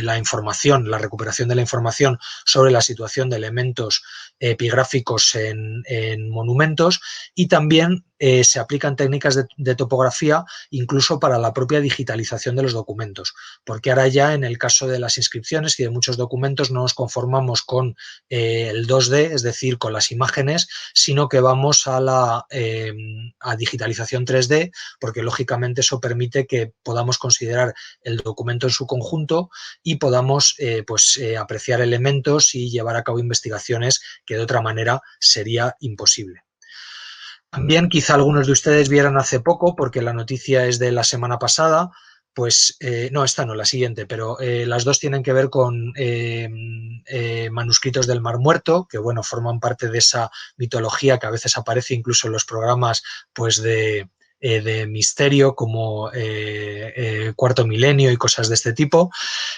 E: la información, la recuperación de la información sobre la situación de elementos epigráficos en monumentos, y también se aplican técnicas de topografía incluso para la propia digitalización de los documentos, porque ahora ya en el caso de las inscripciones y de muchos documentos no nos conformamos con el 2D, es decir, con las imágenes, sino que vamos a digitalización 3D, porque lógicamente eso permite que podamos considerar el documento en su conjunto y podamos apreciar elementos y llevar a cabo investigaciones que de otra manera sería imposible. También quizá algunos de ustedes vieran hace poco, porque la noticia es de la semana pasada, no, esta no, la siguiente, pero las dos tienen que ver con manuscritos del Mar Muerto, que bueno, forman parte de esa mitología que a veces aparece incluso en los programas pues de misterio como Cuarto Milenio y cosas de este tipo.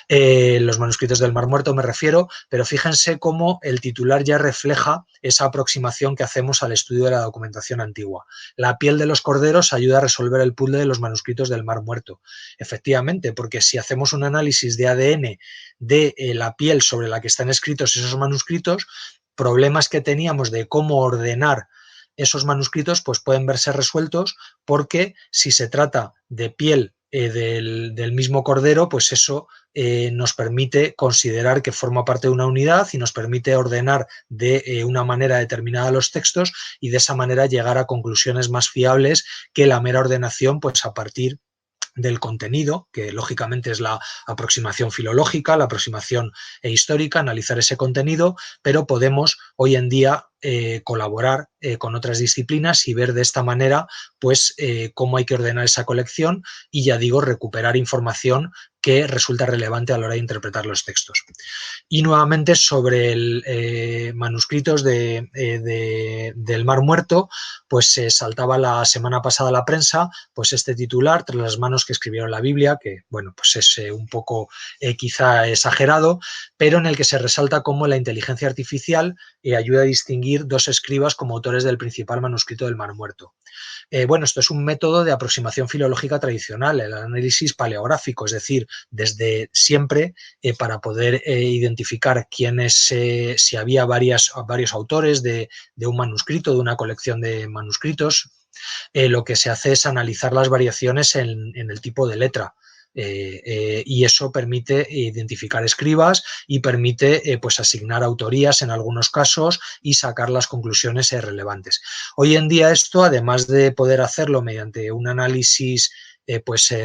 E: Los manuscritos del Mar Muerto me refiero, pero fíjense cómo el titular ya refleja esa aproximación que hacemos al estudio de la documentación antigua. La piel de los corderos ayuda a resolver el puzzle de los manuscritos del Mar Muerto. Efectivamente, porque si hacemos un análisis de ADN de la piel sobre la que están escritos esos manuscritos, problemas que teníamos de cómo ordenar esos manuscritos pues pueden verse resueltos, porque si se trata de piel del mismo cordero, pues eso nos permite considerar que forma parte de una unidad y nos permite ordenar de una manera determinada los textos y de esa manera llegar a conclusiones más fiables que la mera ordenación pues a partir del contenido, que lógicamente es la aproximación filológica, la aproximación histórica, analizar ese contenido, pero podemos hoy en día colaborar con otras disciplinas y ver de esta manera pues cómo hay que ordenar esa colección y, ya digo, recuperar información que resulta relevante a la hora de interpretar los textos. Y nuevamente sobre manuscritos del Mar Muerto, pues se saltaba la semana pasada a la prensa pues este titular: tras las manos que escribieron la Biblia, que bueno, pues es un poco quizá exagerado, pero en el que se resalta cómo la inteligencia artificial ayuda a distinguir dos escribas como autores del principal manuscrito del Mar Muerto. Bueno, esto es un método de aproximación filológica tradicional, el análisis paleográfico, es decir, desde siempre para poder identificar si había varios autores de un manuscrito, de una colección de manuscritos, lo que se hace es analizar las variaciones en el tipo de letra. Y eso permite identificar escribas y permite pues asignar autorías en algunos casos y sacar las conclusiones relevantes. Hoy en día esto, además de poder hacerlo mediante un análisis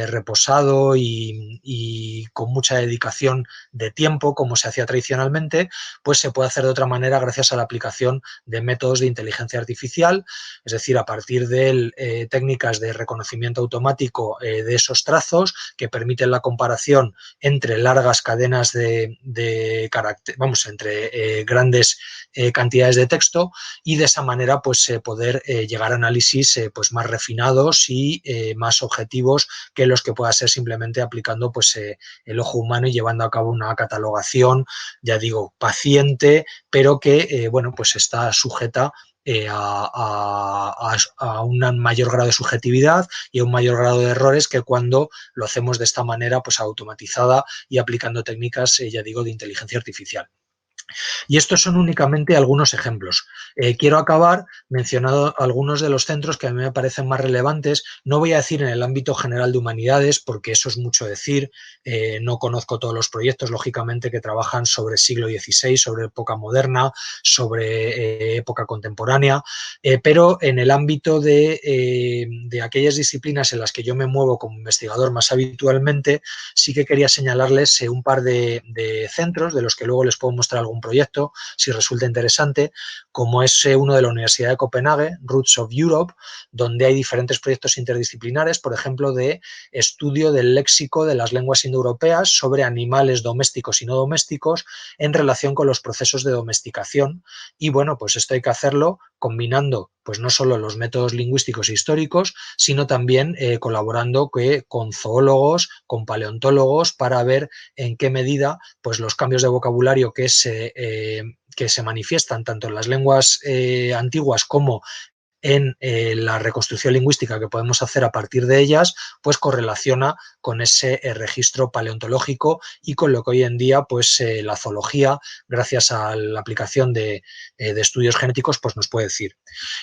E: reposado y con mucha dedicación de tiempo, como se hacía tradicionalmente, pues se puede hacer de otra manera gracias a la aplicación de métodos de inteligencia artificial, es decir, a partir de técnicas de reconocimiento automático de esos trazos que permiten la comparación entre largas cadenas de carácter, entre grandes cantidades de texto, y de esa manera pues poder llegar a análisis pues más refinados y más objetivos que los que pueda ser simplemente aplicando pues el ojo humano y llevando a cabo una catalogación, ya digo, paciente, pero que bueno, pues está sujeta a un mayor grado de subjetividad y a un mayor grado de errores que cuando lo hacemos de esta manera pues automatizada y aplicando técnicas, ya digo, de inteligencia artificial. Y estos son únicamente algunos ejemplos. Quiero acabar mencionando algunos de los centros que a mí me parecen más relevantes. No voy a decir en el ámbito general de humanidades, porque eso es mucho decir. No conozco todos los proyectos, lógicamente, que trabajan sobre siglo XVI, sobre época moderna, sobre época contemporánea, pero en el ámbito de aquellas disciplinas en las que yo me muevo como investigador más habitualmente, sí que quería señalarles un par de centros de los que luego les puedo mostrar algún proyecto si resulta interesante, como es uno de la Universidad de Copenhague, Roots of Europe, donde hay diferentes proyectos interdisciplinares, por ejemplo, de estudio del léxico de las lenguas indoeuropeas sobre animales domésticos y no domésticos en relación con los procesos de domesticación. Y bueno, pues esto hay que hacerlo combinando pues no solo los métodos lingüísticos e históricos, sino también colaborando con zoólogos, con paleontólogos, para ver en qué medida pues, los cambios de vocabulario que se manifiestan tanto en las lenguas antiguas como en la reconstrucción lingüística que podemos hacer a partir de ellas, pues correlaciona con ese registro paleontológico y con lo que hoy en día pues la zoología, gracias a la aplicación de estudios genéticos, pues nos puede decir.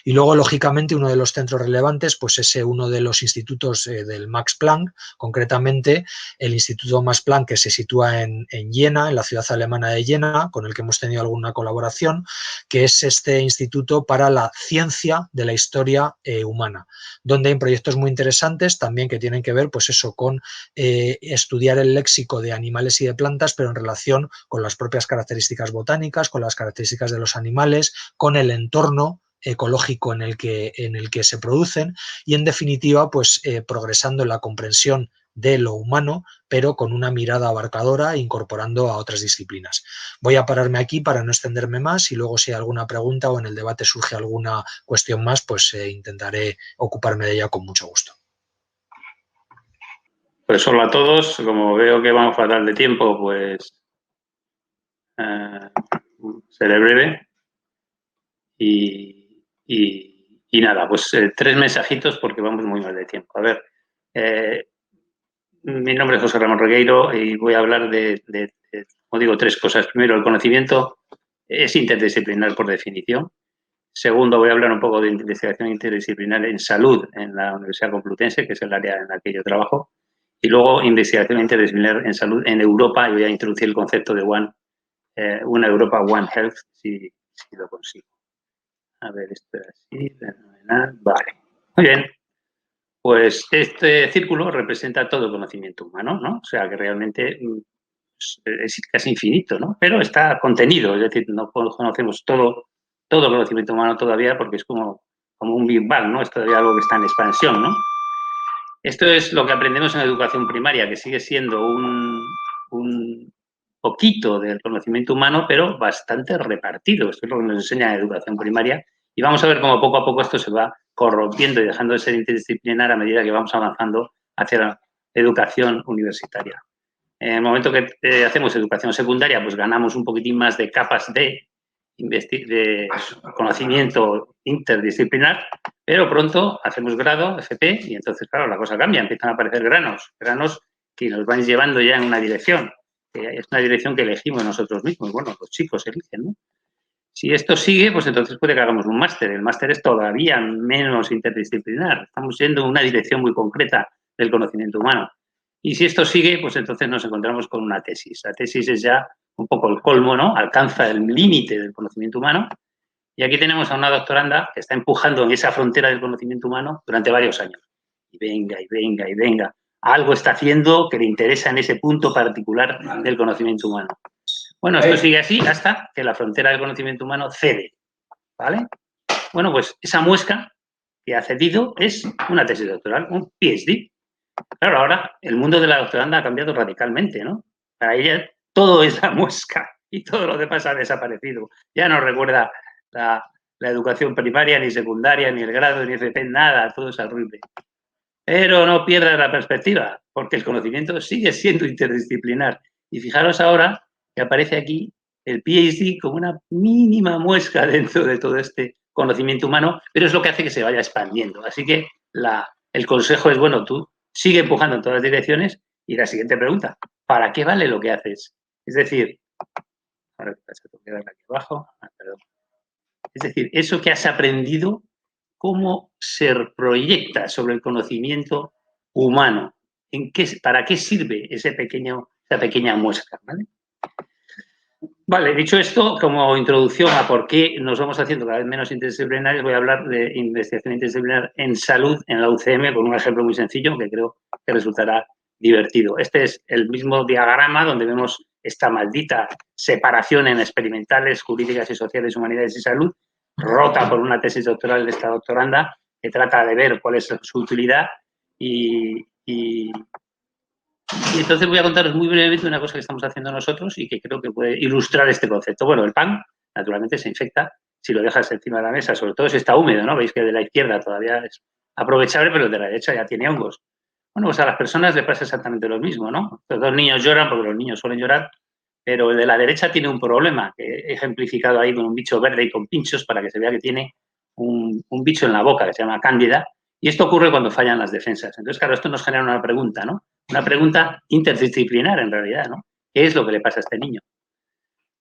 E: Y luego, lógicamente, uno de los centros relevantes pues es uno de los institutos del Max Planck, concretamente el Instituto Max Planck, que se sitúa en Jena, en la ciudad alemana de Jena, con el que hemos tenido alguna colaboración, que es este instituto para la ciencia de la historia humana, donde hay proyectos muy interesantes también que tienen que ver pues eso, con estudiar el léxico de animales y de plantas, pero en relación con las propias características botánicas, con las características de los animales, con el entorno ecológico en el que se producen y, en definitiva, pues progresando en la comprensión de lo humano, pero con una mirada abarcadora, incorporando a otras disciplinas. Voy a pararme aquí para no extenderme más y luego, si hay alguna pregunta o en el debate surge alguna cuestión más, pues intentaré ocuparme de ella con mucho gusto.
F: Pues hola a todos. Como veo que vamos fatal de tiempo, pues seré breve. Y nada, pues 3 mensajitos porque vamos muy mal de tiempo. A ver, mi nombre es José Ramón Regueiro y voy a hablar como digo, 3 cosas. Primero, el conocimiento es interdisciplinar por definición. Segundo, voy a hablar un poco de investigación interdisciplinar en salud en la Universidad Complutense, que es el área en la que yo trabajo. Y luego, investigación interdisciplinar en salud en Europa, y voy a introducir el concepto de una Europa One Health, si lo consigo. A ver, esto es así, fenomenal. Vale, muy bien. Pues este círculo representa todo el conocimiento humano, ¿no? O sea, que realmente es casi infinito, ¿no? Pero está contenido, es decir, no conocemos todo el conocimiento humano todavía porque es como un Big Bang, ¿no? Es todavía algo que está en expansión, ¿no? Esto es lo que aprendemos en la educación primaria, que sigue siendo un poquito del conocimiento humano, pero bastante repartido. Esto es lo que nos enseña la educación primaria. Y vamos a ver cómo poco a poco esto se va corrompiendo y dejando de ser interdisciplinar a medida que vamos avanzando hacia la educación universitaria. En el momento que hacemos educación secundaria, pues ganamos un poquitín más de capas de conocimiento interdisciplinar, pero pronto hacemos grado, FP, y entonces, claro, la cosa cambia, empiezan a aparecer granos que nos van llevando ya en una dirección. Es una dirección que elegimos nosotros mismos, bueno, los chicos eligen, ¿no? Si esto sigue, pues entonces puede que hagamos un máster. El máster es todavía menos interdisciplinar. Estamos yendo en una dirección muy concreta del conocimiento humano. Y si esto sigue, pues entonces nos encontramos con una tesis. La tesis es ya un poco el colmo, ¿no? Alcanza el límite del conocimiento humano. Y aquí tenemos a una doctoranda que está empujando en esa frontera del conocimiento humano durante varios años. Y venga, y venga, y venga. Algo está haciendo que le interesa en ese punto particular del conocimiento humano. Bueno, esto sigue así hasta que la frontera del conocimiento humano cede, ¿vale? Bueno, pues esa muesca que ha cedido es una tesis doctoral, un PhD. Claro, ahora el mundo de la doctoranda ha cambiado radicalmente, ¿no? Para ella todo es la muesca y todo lo demás ha desaparecido. Ya no recuerda la educación primaria, ni secundaria, ni el grado, ni FP, nada, todo es horrible. Pero no pierdas la perspectiva, porque el conocimiento sigue siendo interdisciplinar. Y fijaros ahora que aparece aquí el PhD como una mínima muesca dentro de todo este conocimiento humano, pero es lo que hace que se vaya expandiendo. Así que el consejo es, bueno, tú sigue empujando en todas las direcciones y la siguiente pregunta, ¿para qué vale lo que haces? Es decir, Ahora, ¿qué pasa? Tengo que darle aquí abajo. Perdón. Es decir, eso que has aprendido, cómo se proyecta sobre el conocimiento humano. ¿Para qué sirve esa pequeña muestra? Vale, dicho esto, como introducción a por qué nos vamos haciendo cada vez menos interdisciplinarios, voy a hablar de investigación interdisciplinar en salud en la UCM con un ejemplo muy sencillo que creo que resultará divertido. Este es el mismo diagrama donde vemos esta maldita separación en experimentales, jurídicas y sociales, humanidades y salud, rota por una tesis doctoral de esta doctoranda que trata de ver cuál es su utilidad y entonces voy a contaros muy brevemente una cosa que estamos haciendo nosotros y que creo que puede ilustrar este concepto. Bueno, el pan, naturalmente, se infecta si lo dejas encima de la mesa, sobre todo si está húmedo, ¿no? Veis que de la izquierda todavía es aprovechable, pero el de la derecha ya tiene hongos. Bueno, pues a las personas les pasa exactamente lo mismo, ¿no? Los dos niños lloran porque los niños suelen llorar, pero el de la derecha tiene un problema, que he ejemplificado ahí con un bicho verde y con pinchos para que se vea que tiene un bicho en la boca que se llama cándida, y esto ocurre cuando fallan las defensas. Entonces, claro, esto nos genera una pregunta, ¿no? Una pregunta interdisciplinar, en realidad, ¿no? ¿Qué es lo que le pasa a este niño?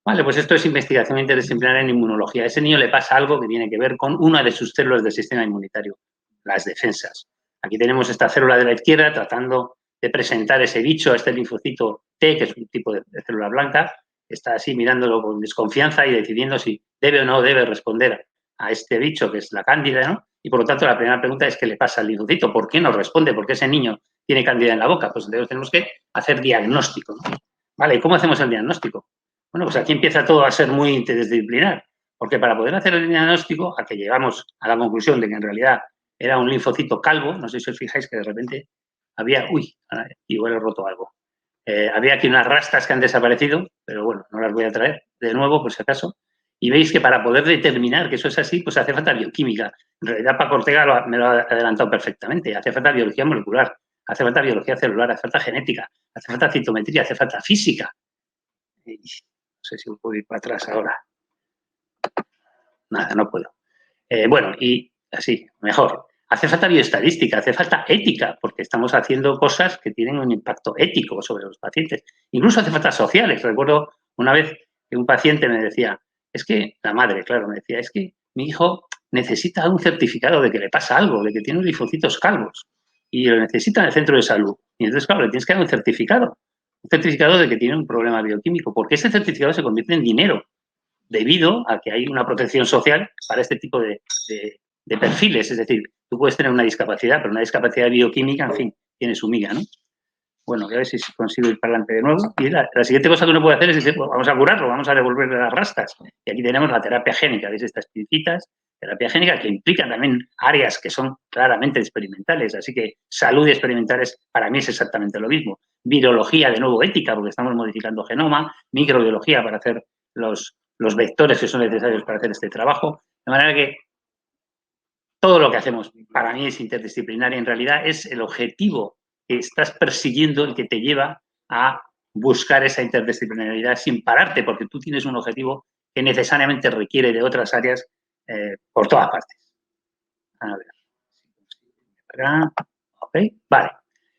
F: Vale, pues esto es investigación interdisciplinar en inmunología. A ese niño le pasa algo que tiene que ver con una de sus células del sistema inmunitario, las defensas. Aquí tenemos esta célula de la izquierda tratando de presentar ese bicho a este linfocito T, que es un tipo de célula blanca, está así mirándolo con desconfianza y decidiendo si debe o no debe responder a este bicho, que es la cándida, ¿no? Y por lo tanto, la primera pregunta es: ¿qué le pasa al linfocito? ¿Por qué no responde? ¿Por qué ese niño tiene cándida en la boca? Pues entonces tenemos que hacer diagnóstico, ¿no? Vale, ¿y cómo hacemos el diagnóstico? Bueno, pues aquí empieza todo a ser muy interdisciplinar, porque para poder hacer el diagnóstico, a que llegamos a la conclusión de que en realidad era un linfocito calvo, no sé si os fijáis que de repente había, igual he roto algo. Había aquí unas rastas que han desaparecido, pero bueno, no las voy a traer de nuevo por si acaso. Y veis que para poder determinar que eso es así, pues hace falta bioquímica. En realidad, Paco Ortega me lo ha adelantado perfectamente. Hace falta biología molecular, hace falta biología celular, hace falta genética, hace falta citometría, hace falta física. No sé si puedo ir para atrás ahora. Nada, no puedo. Bueno, y así, mejor. Hace falta bioestadística, hace falta ética, porque estamos haciendo cosas que tienen un impacto ético sobre los pacientes. Incluso hace falta sociales. Recuerdo una vez que un paciente me decía, es que, la madre, claro, me decía, es que mi hijo necesita un certificado de que le pasa algo, de que tiene linfocitos calvos, y lo necesita en el centro de salud. Y entonces, claro, le tienes que dar un certificado de que tiene un problema bioquímico, porque ese certificado se convierte en dinero, debido a que hay una protección social para este tipo de perfiles. Es decir, tú puedes tener una discapacidad, pero una discapacidad bioquímica, en fin, tiene su miga, ¿no? Bueno, voy a ver si consigo ir para adelante de nuevo. Y la siguiente cosa que uno puede hacer es decir, pues vamos a curarlo, vamos a devolverle las rastas. Y aquí tenemos la terapia génica, ¿veis? Estas pincitas, terapia génica que implica también áreas que son claramente experimentales. Así que salud y experimentales para mí es exactamente lo mismo. Virología, de nuevo, ética, porque estamos modificando genoma, microbiología para hacer los vectores que son necesarios para hacer este trabajo. De manera que todo lo que hacemos para mí es interdisciplinar y en realidad es el objetivo que estás persiguiendo el que te lleva a buscar esa interdisciplinaridad sin pararte, porque tú tienes un objetivo que necesariamente requiere de otras áreas por todas partes. A ver. Ok, vale.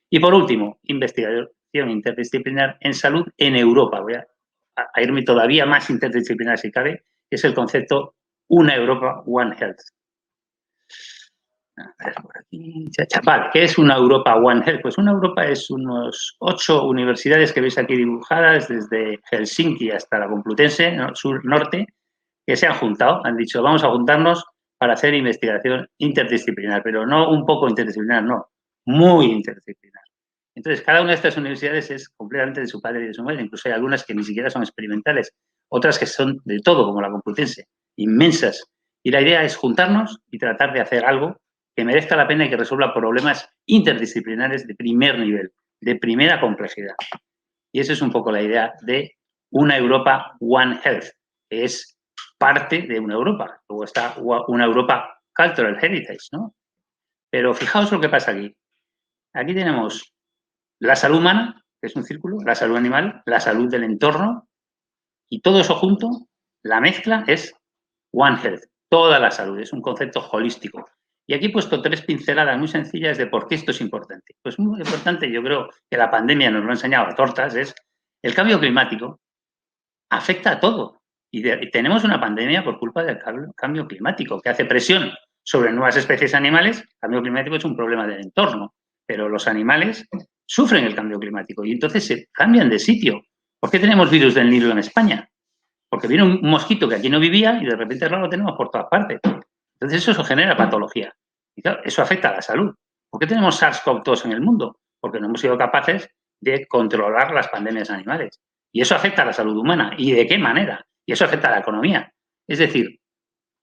F: Y por último, investigación interdisciplinar en salud en Europa. Voy a irme todavía más interdisciplinar si cabe, que es el concepto Una Europa, One Health. A ver, por aquí. Vale, ¿qué es una Europa One Health? Pues una Europa es unos 8 universidades que veis aquí dibujadas, desde Helsinki hasta la Complutense, sur-norte, que se han juntado, han dicho, vamos a juntarnos para hacer investigación interdisciplinar, pero no un poco interdisciplinar, no, muy interdisciplinar. Entonces, cada una de estas universidades es completamente de su padre y de su madre, incluso hay algunas que ni siquiera son experimentales, otras que son de todo, como la Complutense, inmensas. Y la idea es juntarnos y tratar de hacer algo que merezca la pena y que resuelva problemas interdisciplinares de primer nivel, de primera complejidad. Y esa es un poco la idea de una Europa One Health, que es parte de una Europa. Luego está una Europa Cultural Heritage, ¿no? Pero fijaos lo que pasa aquí. Aquí tenemos la salud humana, que es un círculo, la salud animal, la salud del entorno, y todo eso junto, la mezcla es One Health, toda la salud, es un concepto holístico. Y aquí he puesto 3 pinceladas muy sencillas de por qué esto es importante. Pues muy importante, yo creo que la pandemia nos lo ha enseñado a tortas, es el cambio climático afecta a todo. Y tenemos una pandemia por culpa del cambio climático, que hace presión sobre nuevas especies animales. El cambio climático es un problema del entorno, pero los animales sufren el cambio climático y entonces se cambian de sitio. ¿Por qué tenemos virus del Nilo en España? Porque viene un mosquito que aquí no vivía y de repente ahora lo tenemos por todas partes. Entonces eso genera patología. Y claro, eso afecta a la salud. ¿Por qué tenemos SARS-CoV-2 en el mundo? Porque no hemos sido capaces de controlar las pandemias animales. Y eso afecta a la salud humana. ¿Y de qué manera? Y eso afecta a la economía. Es decir,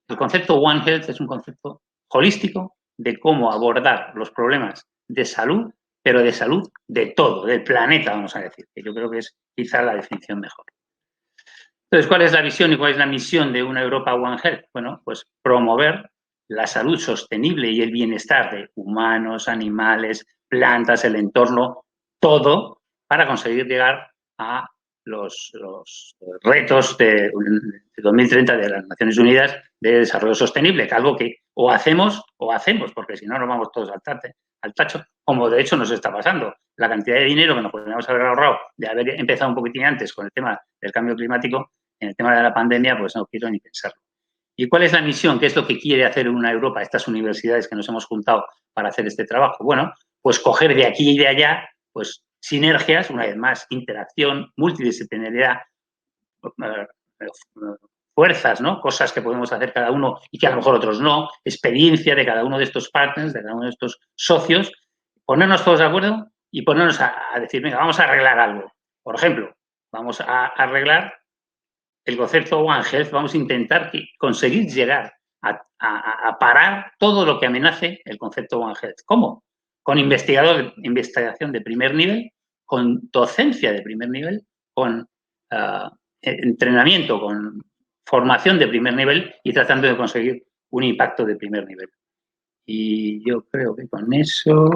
F: el concepto One Health es un concepto holístico de cómo abordar los problemas de salud, pero de salud de todo, del planeta, vamos a decir, que yo creo que es quizá la definición mejor. Entonces, ¿cuál es la visión y cuál es la misión de una Europa One Health? Bueno, pues promover la salud sostenible y el bienestar de humanos, animales, plantas, el entorno, todo para conseguir llegar a los retos de 2030 de las Naciones Unidas de desarrollo sostenible, que algo que o hacemos, porque si no nos vamos todos al tacho, como de hecho nos está pasando. La cantidad de dinero que nos podríamos haber ahorrado de haber empezado un poquitín antes con el tema del cambio climático, en el tema de la pandemia, pues no quiero ni pensarlo. ¿Y cuál es la misión? ¿Qué es lo que quiere hacer una Europa, estas universidades que nos hemos juntado para hacer este trabajo? Bueno, pues coger de aquí y de allá, pues sinergias, una vez más, interacción, multidisciplinaridad, fuerzas, ¿no? Cosas que podemos hacer cada uno y que a lo mejor otros no, experiencia de cada uno de estos partners, de cada uno de estos socios, ponernos todos de acuerdo y ponernos a decir, venga, vamos a arreglar algo. Por ejemplo, vamos a arreglar el concepto One Health, vamos a intentar conseguir llegar a parar todo lo que amenace el concepto One Health. ¿Cómo? Con investigación de primer nivel, con docencia de primer nivel, con entrenamiento, con formación de primer nivel y tratando de conseguir un impacto de primer nivel. Y yo creo que con eso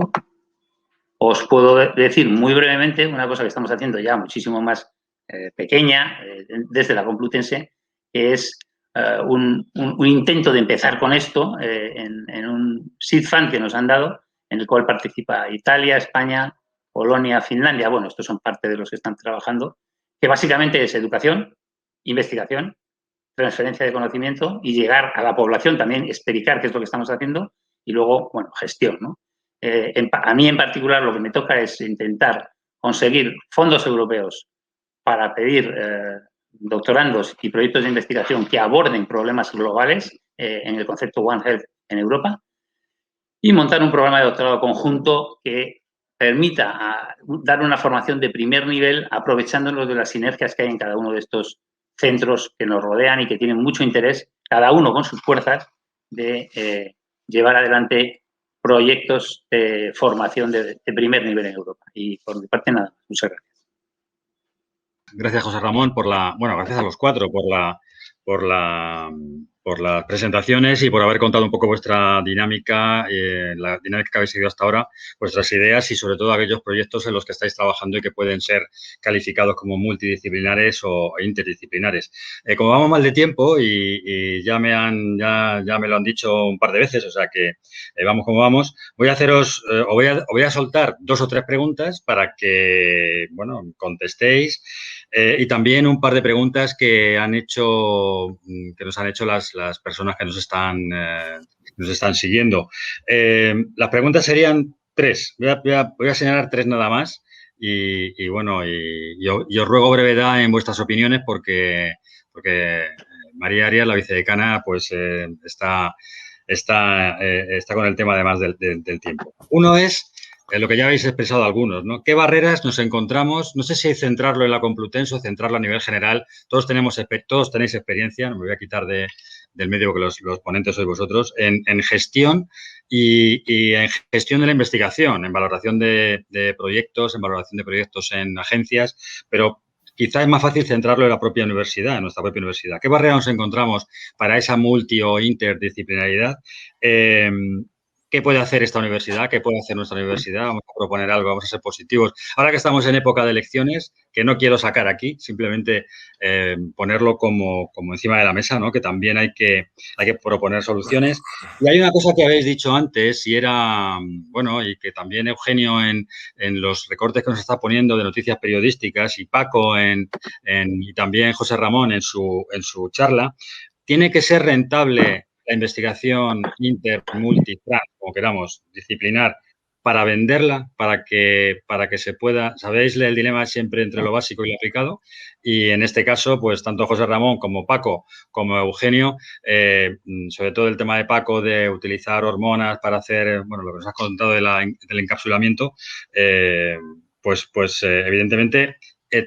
F: os puedo decir muy brevemente una cosa que estamos haciendo ya muchísimo más pequeña desde la Complutense, que es un intento de empezar con esto en un seed fund que nos han dado, en el cual participa Italia, España, Polonia, Finlandia. Bueno, estos son parte de los que están trabajando, que básicamente es educación, investigación, transferencia de conocimiento y llegar a la población también, explicar qué es lo que estamos haciendo y luego, bueno, gestión, ¿no? A mí en particular lo que me toca es intentar conseguir fondos europeos para pedir doctorandos y proyectos de investigación que aborden problemas globales en el concepto One Health en Europa y montar un programa de doctorado conjunto que permita dar una formación de primer nivel aprovechándonos de las sinergias que hay en cada uno de estos centros que nos rodean y que tienen mucho interés, cada uno con sus fuerzas, de llevar adelante proyectos de formación de primer nivel en Europa. Y por mi parte, nada más. Muchas gracias.
B: Gracias, José Ramón, gracias a los cuatro por las presentaciones y por haber contado un poco vuestra dinámica, la dinámica que habéis seguido hasta ahora, vuestras ideas y sobre todo aquellos proyectos en los que estáis trabajando y que pueden ser calificados como multidisciplinares o interdisciplinares. Como vamos mal de tiempo y ya me lo han dicho un par de veces, o sea que vamos como vamos, voy a haceros, voy a soltar 2 o 3 preguntas para que, bueno, contestéis. Y también un par de preguntas que nos han hecho las personas que nos están siguiendo. Las preguntas serían 3. Voy a señalar 3 nada más. Y os ruego brevedad en vuestras opiniones porque María Arias, la vicedecana, pues está con el tema además del tiempo. Uno es lo que ya habéis expresado algunos, ¿no? ¿Qué barreras nos encontramos? No sé si centrarlo en la Complutense o centrarlo a nivel general. Todos tenéis experiencia, no me voy a quitar del medio porque los ponentes sois vosotros, en gestión y en gestión de la investigación, en valoración de proyectos, en agencias, pero quizá es más fácil centrarlo en la propia universidad, en nuestra propia universidad. ¿Qué barreras nos encontramos para esa multi o interdisciplinaridad? ¿qué puede hacer esta universidad? ¿Qué puede hacer nuestra universidad? Vamos a proponer algo, vamos a ser positivos. Ahora que estamos en época de elecciones, que no quiero sacar aquí, simplemente ponerlo como encima de la mesa, ¿no? Que también hay que proponer soluciones. Y hay una cosa que habéis dicho antes y era, bueno, y que también Eugenio en los recortes que nos está poniendo de noticias periodísticas y Paco y también José Ramón en su charla, tiene que ser rentable la investigación inter, multi, trans, como queramos, disciplinar, para venderla, para que se pueda, sabéis, el dilema siempre entre lo básico y lo aplicado, y en este caso, pues tanto José Ramón como Paco, como Eugenio, sobre todo el tema de Paco de utilizar hormonas para hacer, bueno, lo que nos has contado del encapsulamiento, evidentemente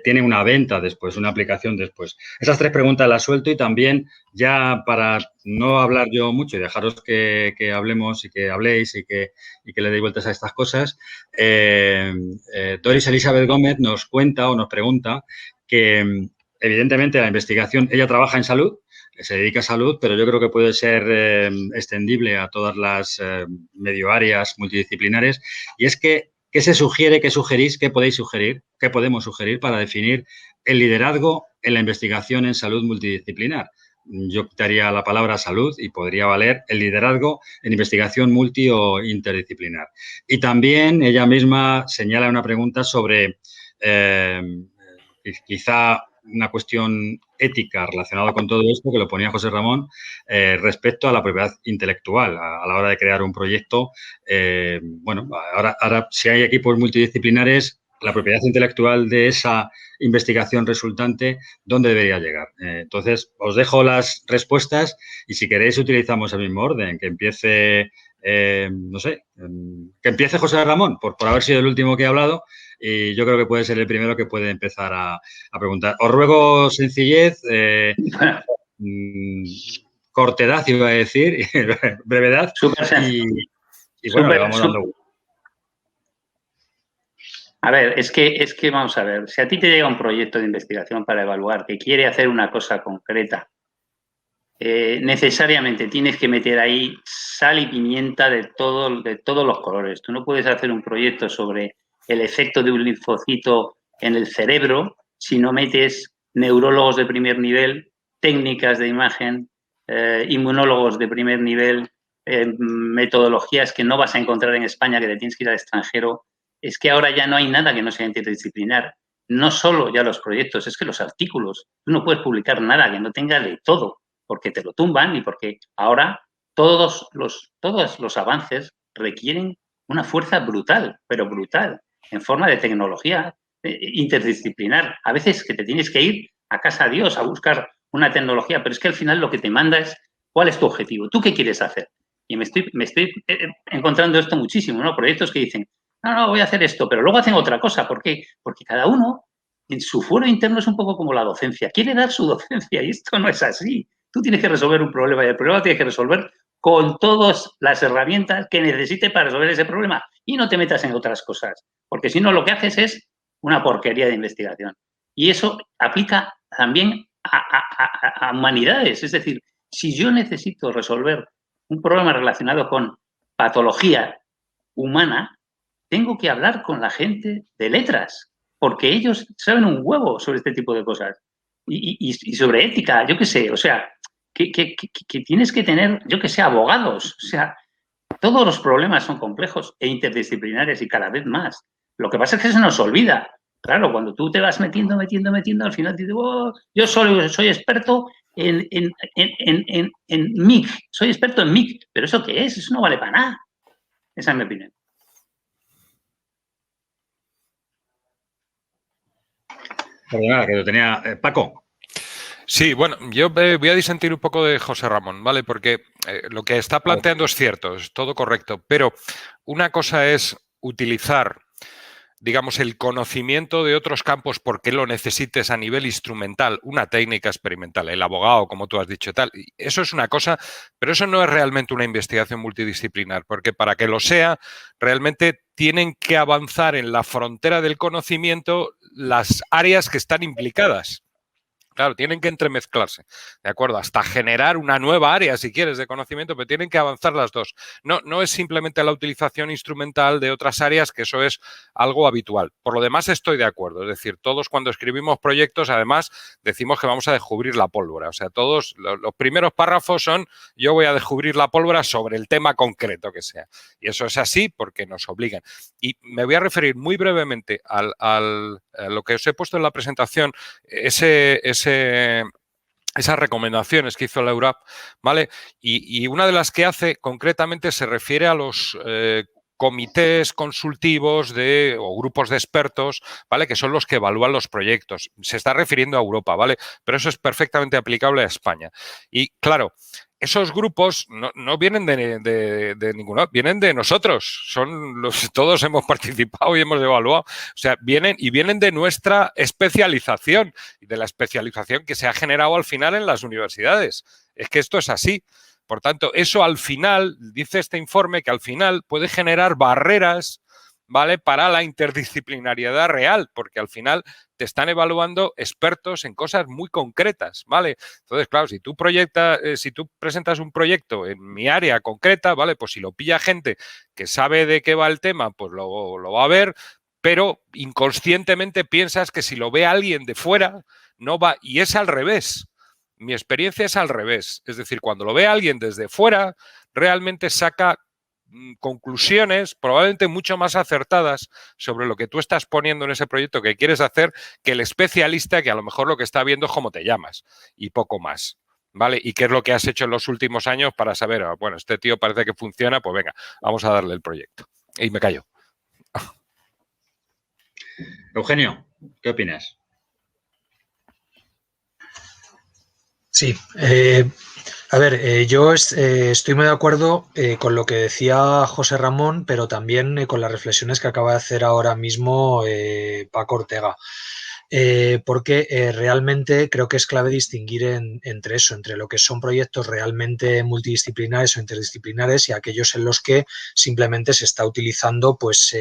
B: tiene una venta después, una aplicación después. Esas 3 preguntas las suelto y también ya para no hablar yo mucho y dejaros que hablemos y que habléis y que le deis vueltas a estas cosas, Doris Elizabeth Gómez nos cuenta o nos pregunta que evidentemente la investigación, ella trabaja en salud, se dedica a salud, pero yo creo que puede ser extendible a todas las medio áreas multidisciplinares, y es que ¿qué se sugiere, qué sugerís, qué podéis sugerir, qué podemos sugerir para definir el liderazgo en la investigación en salud multidisciplinar? Yo quitaría la palabra salud y podría valer el liderazgo en investigación multi o interdisciplinar. Y también ella misma señala una pregunta sobre quizá una cuestión ética relacionada con todo esto, que lo ponía José Ramón, respecto a la propiedad intelectual a la hora de crear un proyecto. Bueno, ahora si hay equipos multidisciplinares, la propiedad intelectual de esa investigación resultante, ¿dónde debería llegar? Entonces, os dejo las respuestas y si queréis utilizamos el mismo orden, que empiece, no sé, que empiece José Ramón, por haber sido el último que ha hablado, y yo creo que puede ser el primero que puede empezar a preguntar. Os ruego sencillez, cortedad, iba a decir, brevedad, y bueno, le vamos dando.
F: A ver, es que vamos a ver, si a ti te llega un proyecto de investigación para evaluar que quiere hacer una cosa concreta, necesariamente tienes que meter ahí sal y pimienta de todos los colores. Tú no puedes hacer un proyecto sobre el efecto de un linfocito en el cerebro si no metes neurólogos de primer nivel, técnicas de imagen, inmunólogos de primer nivel, metodologías que no vas a encontrar en España, que te tienes que ir al extranjero. Es que ahora ya no hay nada que no sea interdisciplinar. No solo ya los proyectos, es que los artículos. Tú no puedes publicar nada que no tenga de todo, porque te lo tumban y porque ahora todos los avances requieren una fuerza brutal, pero brutal, en forma de tecnología interdisciplinar. A veces que te tienes que ir a casa de Dios a buscar una tecnología, pero es que al final lo que te manda es cuál es tu objetivo, tú qué quieres hacer. Y me estoy encontrando esto muchísimo, ¿no? Proyectos que dicen, no, voy a hacer esto, pero luego hacen otra cosa. ¿Por qué? Porque cada uno en su fuero interno es un poco como la docencia. Quiere dar su docencia y esto no es así. Tú tienes que resolver un problema y el problema tienes que resolver con todas las herramientas que necesites para resolver ese problema y no te metas en otras cosas, porque si no lo que haces es una porquería de investigación. Y eso aplica también a humanidades. Es decir, si yo necesito resolver un problema relacionado con patología humana, tengo que hablar con la gente de letras, porque ellos saben un huevo sobre este tipo de cosas. Y sobre ética, yo qué sé, o sea, que tienes que tener, yo qué sé, abogados. O sea, todos los problemas son complejos e interdisciplinares y cada vez más. Lo que pasa es que se nos olvida. Claro, cuando tú te vas metiendo, al final te dices, oh, yo soy experto en MIG, soy experto en MIG, pero ¿eso qué es? Eso no vale para nada. Esa es mi opinión.
B: Perdona, que lo tenía Paco.
D: Sí, bueno, yo voy a disentir un poco de José Ramón, ¿vale? Porque lo que está planteando es cierto, es todo correcto, pero una cosa es utilizar, digamos, el conocimiento de otros campos porque lo necesites a nivel instrumental, una técnica experimental, el abogado, como tú has dicho, tal. Eso es una cosa, pero eso no es realmente una investigación multidisciplinar, porque para que lo sea, realmente tienen que avanzar en la frontera del conocimiento las áreas que están implicadas. Claro, tienen que entremezclarse, ¿de acuerdo? Hasta generar una nueva área, si quieres, de conocimiento, pero tienen que avanzar las dos. No es simplemente la utilización instrumental de otras áreas, que eso es algo habitual. Por lo demás, estoy de acuerdo. Es decir, todos cuando escribimos proyectos, además, decimos que vamos a descubrir la pólvora. O sea, todos los primeros párrafos son yo voy a descubrir la pólvora sobre el tema concreto que sea. Y eso es así porque nos obligan. Y me voy a referir muy brevemente a lo que os he puesto en la presentación, esas recomendaciones que hizo la EURAP, ¿vale? Y una de las que hace concretamente se refiere a los comités consultivos o grupos de expertos, ¿vale? Que son los que evalúan los proyectos. Se está refiriendo a Europa, ¿vale? Pero eso es perfectamente aplicable a España. Y claro, esos grupos no vienen de ninguno, vienen de nosotros. Todos hemos participado y hemos evaluado. O sea, vienen de nuestra especialización y de la especialización que se ha generado al final en las universidades. Es que esto es así. Por tanto, eso al final, dice este informe, que al final puede generar barreras, ¿vale?, para la interdisciplinariedad real, porque al final te están evaluando expertos en cosas muy concretas, ¿vale? Entonces, claro, si tú presentas un proyecto en mi área concreta, ¿vale? Pues si lo pilla gente que sabe de qué va el tema, pues lo va a ver, pero inconscientemente piensas que si lo ve alguien de fuera, no va, y es al revés. Mi experiencia es al revés. Es decir, cuando lo ve alguien desde fuera, realmente saca conclusiones probablemente mucho más acertadas sobre lo que tú estás poniendo en ese proyecto que quieres hacer que el especialista, que a lo mejor lo que está viendo es cómo te llamas y poco más, ¿vale? Y qué es lo que has hecho en los últimos años para saber, bueno, este tío parece que funciona, pues venga, vamos a darle el proyecto. Y me callo.
B: Eugenio, ¿qué opinas?
E: Sí, a ver, yo estoy muy de acuerdo con lo que decía José Ramón, pero también con las reflexiones que acaba de hacer ahora mismo Paco Ortega. Porque realmente creo que es clave distinguir entre eso, entre lo que son proyectos realmente multidisciplinares o interdisciplinares y aquellos en los que simplemente se está utilizando pues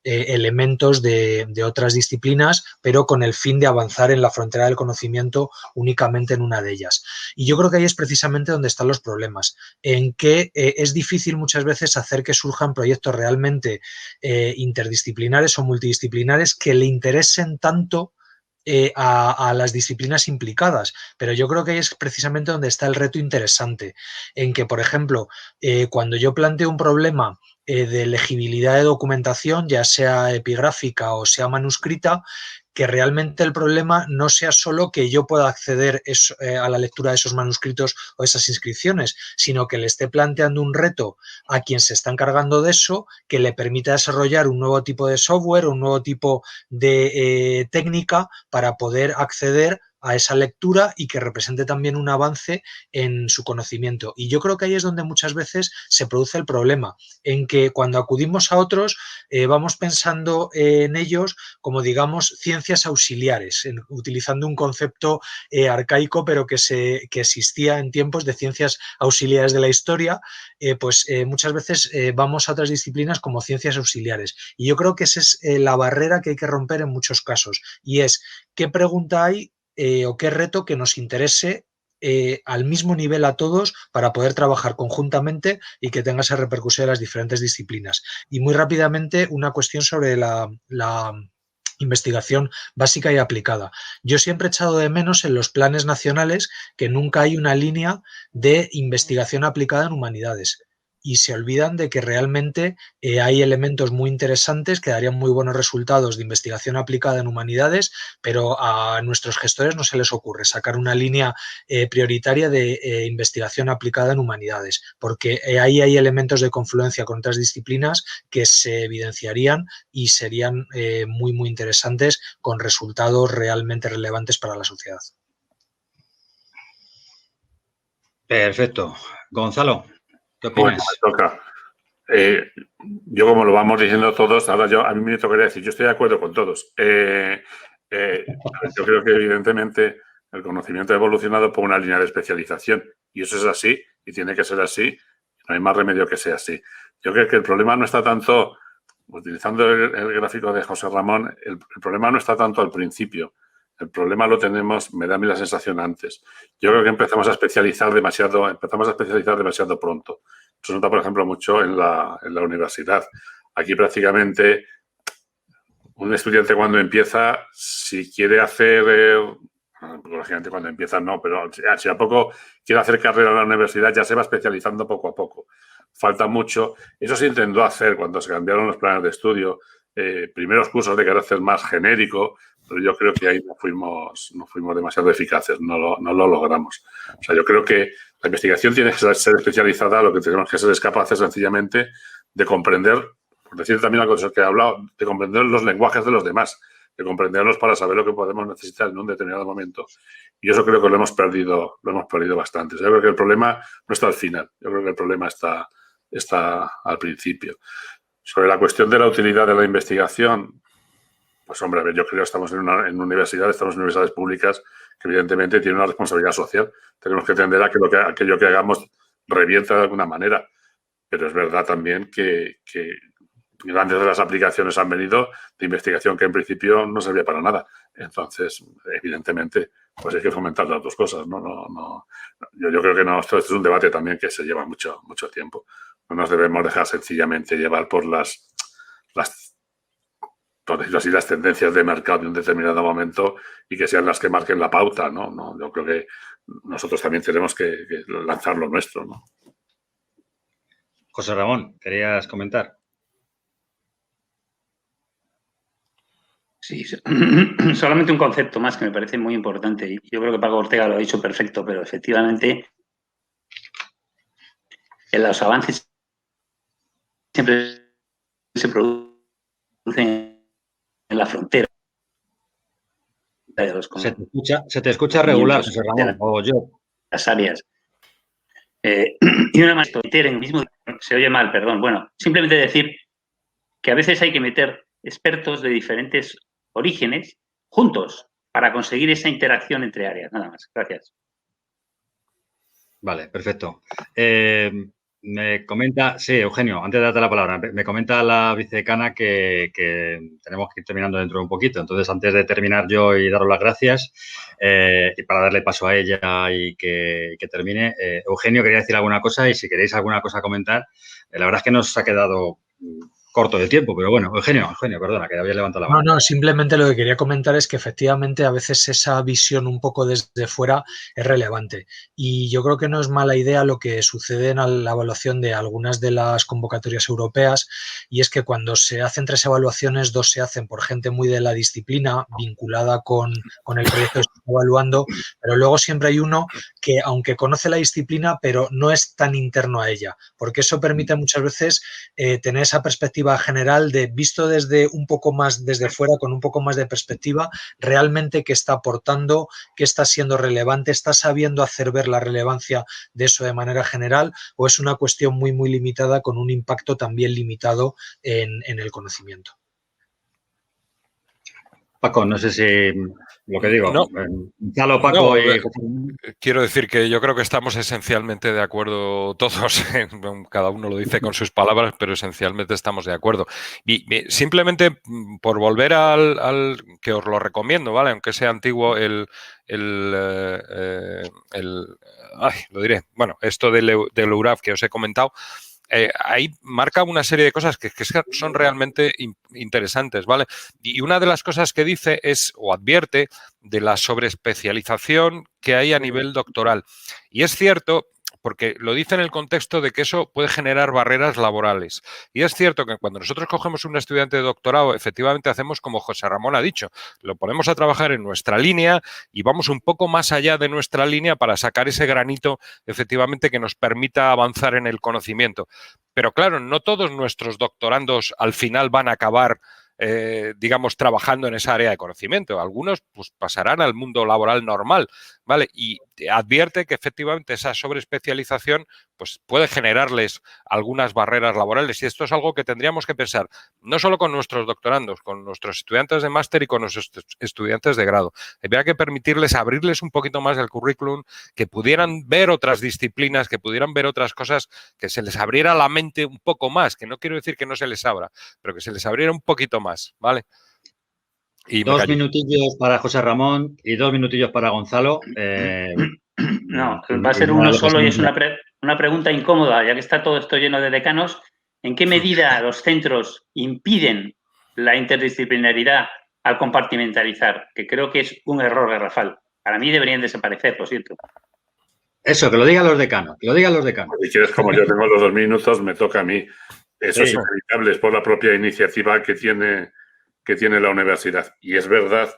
E: elementos de otras disciplinas, pero con el fin de avanzar en la frontera del conocimiento únicamente en una de ellas. Y yo creo que ahí es precisamente donde están los problemas, en que es difícil muchas veces hacer que surjan proyectos realmente interdisciplinares o multidisciplinares que le interesen tanto a las disciplinas implicadas, pero yo creo que ahí es precisamente donde está el reto interesante, en que, por ejemplo, cuando yo planteo un problema de legibilidad de documentación, ya sea epigráfica o sea manuscrita, que realmente el problema no sea solo que yo pueda acceder a la lectura de esos manuscritos o esas inscripciones, sino que le esté planteando un reto a quien se está encargando de eso, que le permita desarrollar un nuevo tipo de software, un nuevo tipo de técnica para poder acceder a esa lectura y que represente también un avance en su conocimiento. Y yo creo que ahí es donde muchas veces se produce el problema, en que cuando acudimos a otros vamos pensando en ellos como, digamos, ciencias auxiliares, utilizando un concepto arcaico, pero que existía en tiempos de ciencias auxiliares de la historia, muchas veces vamos a otras disciplinas como ciencias auxiliares. Y yo creo que esa es la barrera que hay que romper en muchos casos, y es qué pregunta hay o qué reto que nos interese al mismo nivel a todos para poder trabajar conjuntamente y que tenga esa repercusión en las diferentes disciplinas. Y muy rápidamente una cuestión sobre la investigación básica y aplicada. Yo siempre he echado de menos en los planes nacionales que nunca hay una línea de investigación aplicada en humanidades. Y se olvidan de que realmente hay elementos muy interesantes que darían muy buenos resultados de investigación aplicada en humanidades, pero a nuestros gestores no se les ocurre sacar una línea prioritaria de investigación aplicada en humanidades, porque ahí hay elementos de confluencia con otras disciplinas que se evidenciarían y serían muy, muy interesantes con resultados realmente relevantes para la sociedad.
B: Perfecto. Gonzalo, ¿qué opinas?
C: Bueno, me toca. Yo, como lo vamos diciendo todos, ahora a mí me tocaría decir, yo estoy de acuerdo con todos. Yo creo que, evidentemente, el conocimiento ha evolucionado por una línea de especialización, y eso es así, y tiene que ser así. No hay más remedio que sea así. Yo creo que el problema no está tanto, utilizando el gráfico de José Ramón, el problema no está tanto al principio. El problema lo tenemos, me da a mí la sensación antes. Yo creo que empezamos a especializar demasiado pronto. Eso se nota, por ejemplo, mucho en la universidad. Aquí prácticamente un estudiante cuando empieza, si quiere hacer, lógicamente cuando empieza no, pero si a poco quiere hacer carrera en la universidad ya se va especializando poco a poco. Falta mucho. Eso se intentó hacer cuando se cambiaron los planes de estudio. Primeros cursos de carácter más genérico, pero yo creo que ahí no fuimos demasiado eficaces, no lo logramos. O sea, yo creo que la investigación tiene que ser especializada, lo que tenemos que ser es capaces sencillamente de comprender, por decir también algo de eso que he hablado, de comprender los lenguajes de los demás, de comprenderlos para saber lo que podemos necesitar en un determinado momento. Y eso creo que lo hemos perdido bastante. O sea, yo creo que el problema no está al final, yo creo que el problema está al principio. Sobre la cuestión de la utilidad de la investigación, pues hombre, a ver, yo creo que estamos en universidades públicas que evidentemente tienen una responsabilidad social. Tenemos que tender a que aquello que hagamos revierta de alguna manera. Pero es verdad también que grandes de las aplicaciones han venido de investigación que en principio no servía para nada. Entonces, evidentemente, pues hay que fomentar las dos cosas, ¿no? Yo creo que esto es un debate también que se lleva mucho tiempo. No nos debemos dejar sencillamente llevar por las tendencias de mercado de un determinado momento y que sean las que marquen la pauta, ¿no? Yo creo que nosotros también tenemos que lanzar lo nuestro, ¿no?
B: José Ramón, ¿querías comentar?
F: Sí, solamente un concepto más que me parece muy importante. Y yo creo que Paco Ortega lo ha dicho perfecto, pero efectivamente en los avances siempre se producen en la frontera.
B: Se te escucha regular, José Ramón, o yo.
F: Las áreas. Y una más, meter en el mismo... Se oye mal, perdón. Bueno, simplemente decir que a veces hay que meter expertos de diferentes orígenes juntos para conseguir esa interacción entre áreas. Nada más. Gracias.
B: Vale, perfecto. Me comenta, sí, Eugenio, antes de darte la palabra, me comenta la vicedecana que tenemos que ir terminando dentro de un poquito. Entonces, antes de terminar yo y daros las gracias, y para darle paso a ella y que termine, Eugenio quería decir alguna cosa y si queréis alguna cosa comentar, la verdad es que nos ha quedado corto de tiempo, pero bueno, Eugenio, perdona, que había levantado la mano.
E: No, simplemente lo que quería comentar es que efectivamente a veces esa visión un poco desde fuera es relevante y yo creo que no es mala idea lo que sucede en la evaluación de algunas de las convocatorias europeas y es que cuando se hacen 3 evaluaciones, 2 se hacen por gente muy de la disciplina vinculada con el proyecto que se está evaluando, pero luego siempre hay uno que aunque conoce la disciplina pero no es tan interno a ella, porque eso permite muchas veces tener esa perspectiva general de visto desde un poco más desde fuera, con un poco más de perspectiva, realmente qué está aportando, qué está siendo relevante, está sabiendo hacer ver la relevancia de eso de manera general o es una cuestión muy, muy limitada con un impacto también limitado en el conocimiento.
B: Paco, no sé si lo que digo.
D: No,
B: Gonzalo, Paco y...
D: Quiero decir que yo creo que estamos esencialmente de acuerdo todos. Cada uno lo dice con sus palabras, pero esencialmente estamos de acuerdo. Y simplemente por volver al que os lo recomiendo, ¿vale? Aunque sea antiguo lo diré. Bueno, esto del EURAF que os he comentado. Ahí marca una serie de cosas que son realmente interesantes, ¿vale? Y una de las cosas que dice es, o advierte, de la sobreespecialización que hay a nivel doctoral. Y es cierto, porque lo dice en el contexto de que eso puede generar barreras laborales. Y es cierto que cuando nosotros cogemos un estudiante de doctorado, efectivamente hacemos como José Ramón ha dicho, lo ponemos a trabajar en nuestra línea y vamos un poco más allá de nuestra línea para sacar ese granito, efectivamente, que nos permita avanzar en el conocimiento. Pero claro, no todos nuestros doctorandos al final van a acabar digamos, trabajando en esa área de conocimiento. Algunos pues pasarán al mundo laboral normal, ¿vale? Y advierte que efectivamente esa sobreespecialización pues puede generarles algunas barreras laborales y esto es algo que tendríamos que pensar no solo con nuestros doctorandos, con nuestros estudiantes de máster y con nuestros estudiantes de grado. Habría que permitirles abrirles un poquito más el currículum, que pudieran ver otras disciplinas, que pudieran ver otras cosas, que se les abriera la mente un poco más, que no quiero decir que no se les abra, pero que se les abriera un poquito más, ¿vale? Y
B: 2 minutillos para José Ramón y 2 minutillos para Gonzalo.
F: No, va a ser uno solo y es una pregunta incómoda, ya que está todo esto lleno de decanos. ¿En qué medida los centros impiden la interdisciplinaridad al compartimentalizar? Que creo que es un error garrafal. Para mí deberían desaparecer, lo siento.
B: Eso, que lo digan los decanos, que lo digan los decanos.
C: Si quieres, como yo tengo los 2 minutos, me toca a mí. Eso es inevitable, es por la propia iniciativa que tiene la universidad. Y es verdad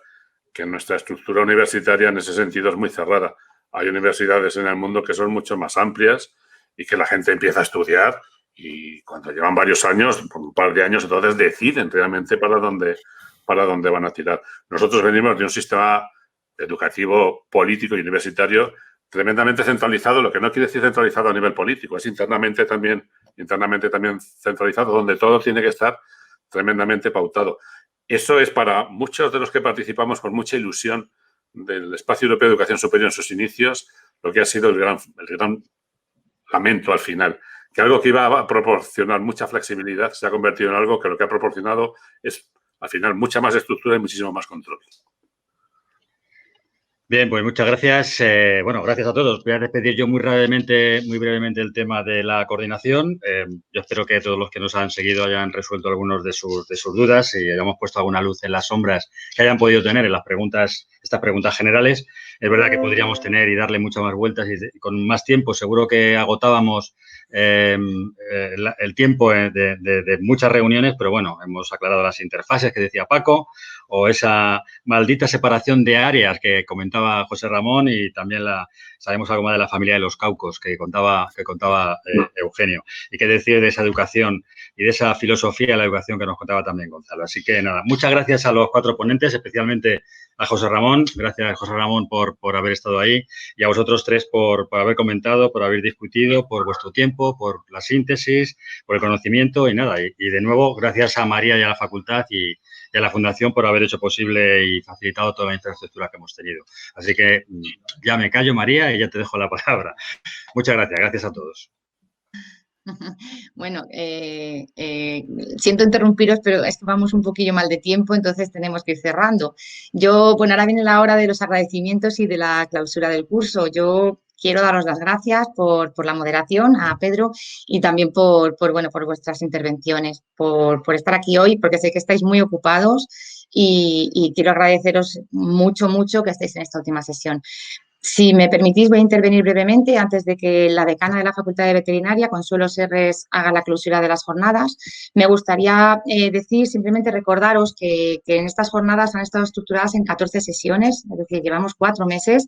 C: que nuestra estructura universitaria en ese sentido es muy cerrada. Hay universidades en el mundo que son mucho más amplias y que la gente empieza a estudiar y cuando llevan varios años, por un par de años, entonces deciden realmente para dónde van a tirar. Nosotros venimos de un sistema educativo, político y universitario tremendamente centralizado, lo que no quiere decir centralizado a nivel político, es internamente también centralizado, donde todo tiene que estar tremendamente pautado. Eso es para muchos de los que participamos con mucha ilusión del Espacio Europeo de Educación Superior en sus inicios, lo que ha sido el gran lamento al final, que algo que iba a proporcionar mucha flexibilidad se ha convertido en algo que lo que ha proporcionado es, al final, mucha más estructura y muchísimo más control.
B: Bien, pues muchas gracias. Bueno, gracias a todos. Voy a despedir yo muy brevemente el tema de la coordinación. Yo espero que todos los que nos han seguido hayan resuelto algunos de sus dudas y hayamos puesto alguna luz en las sombras que hayan podido tener en estas preguntas generales. Es verdad que podríamos tener y darle muchas más vueltas y con más tiempo seguro que agotábamos el tiempo de muchas reuniones, pero bueno, hemos aclarado las interfaces que decía Paco o esa maldita separación de áreas que comentaba José Ramón y también sabemos algo más de la familia de los Caucos que contaba Eugenio. Y qué decir de esa educación y de esa filosofía de la educación que nos contaba también Gonzalo. Así que nada, muchas gracias a los 4 ponentes, especialmente a José Ramón. Gracias, José Ramón, por haber estado ahí y a vosotros 3 por haber comentado, por haber discutido, por vuestro tiempo, por la síntesis, por el conocimiento y nada. Y de nuevo, gracias a María y a la facultad y a la Fundación por haber hecho posible y facilitado toda la infraestructura que hemos tenido. Así que ya me callo, María, y ya te dejo la palabra. Muchas gracias. Gracias a todos.
A: Bueno, siento interrumpiros, pero es que vamos un poquillo mal de tiempo, entonces tenemos que ir cerrando. Bueno, ahora viene la hora de los agradecimientos y de la clausura del curso. Yo quiero daros las gracias por la moderación a Pedro y también por vuestras intervenciones, por estar aquí hoy, porque sé que estáis muy ocupados y quiero agradeceros mucho, mucho que estéis en esta última sesión. Si me permitís, voy a intervenir brevemente antes de que la decana de la Facultad de Veterinaria, Consuelo Serres, haga la clausura de las jornadas. Me gustaría simplemente recordaros que en estas jornadas han estado estructuradas en 14 sesiones, es decir, llevamos 4 meses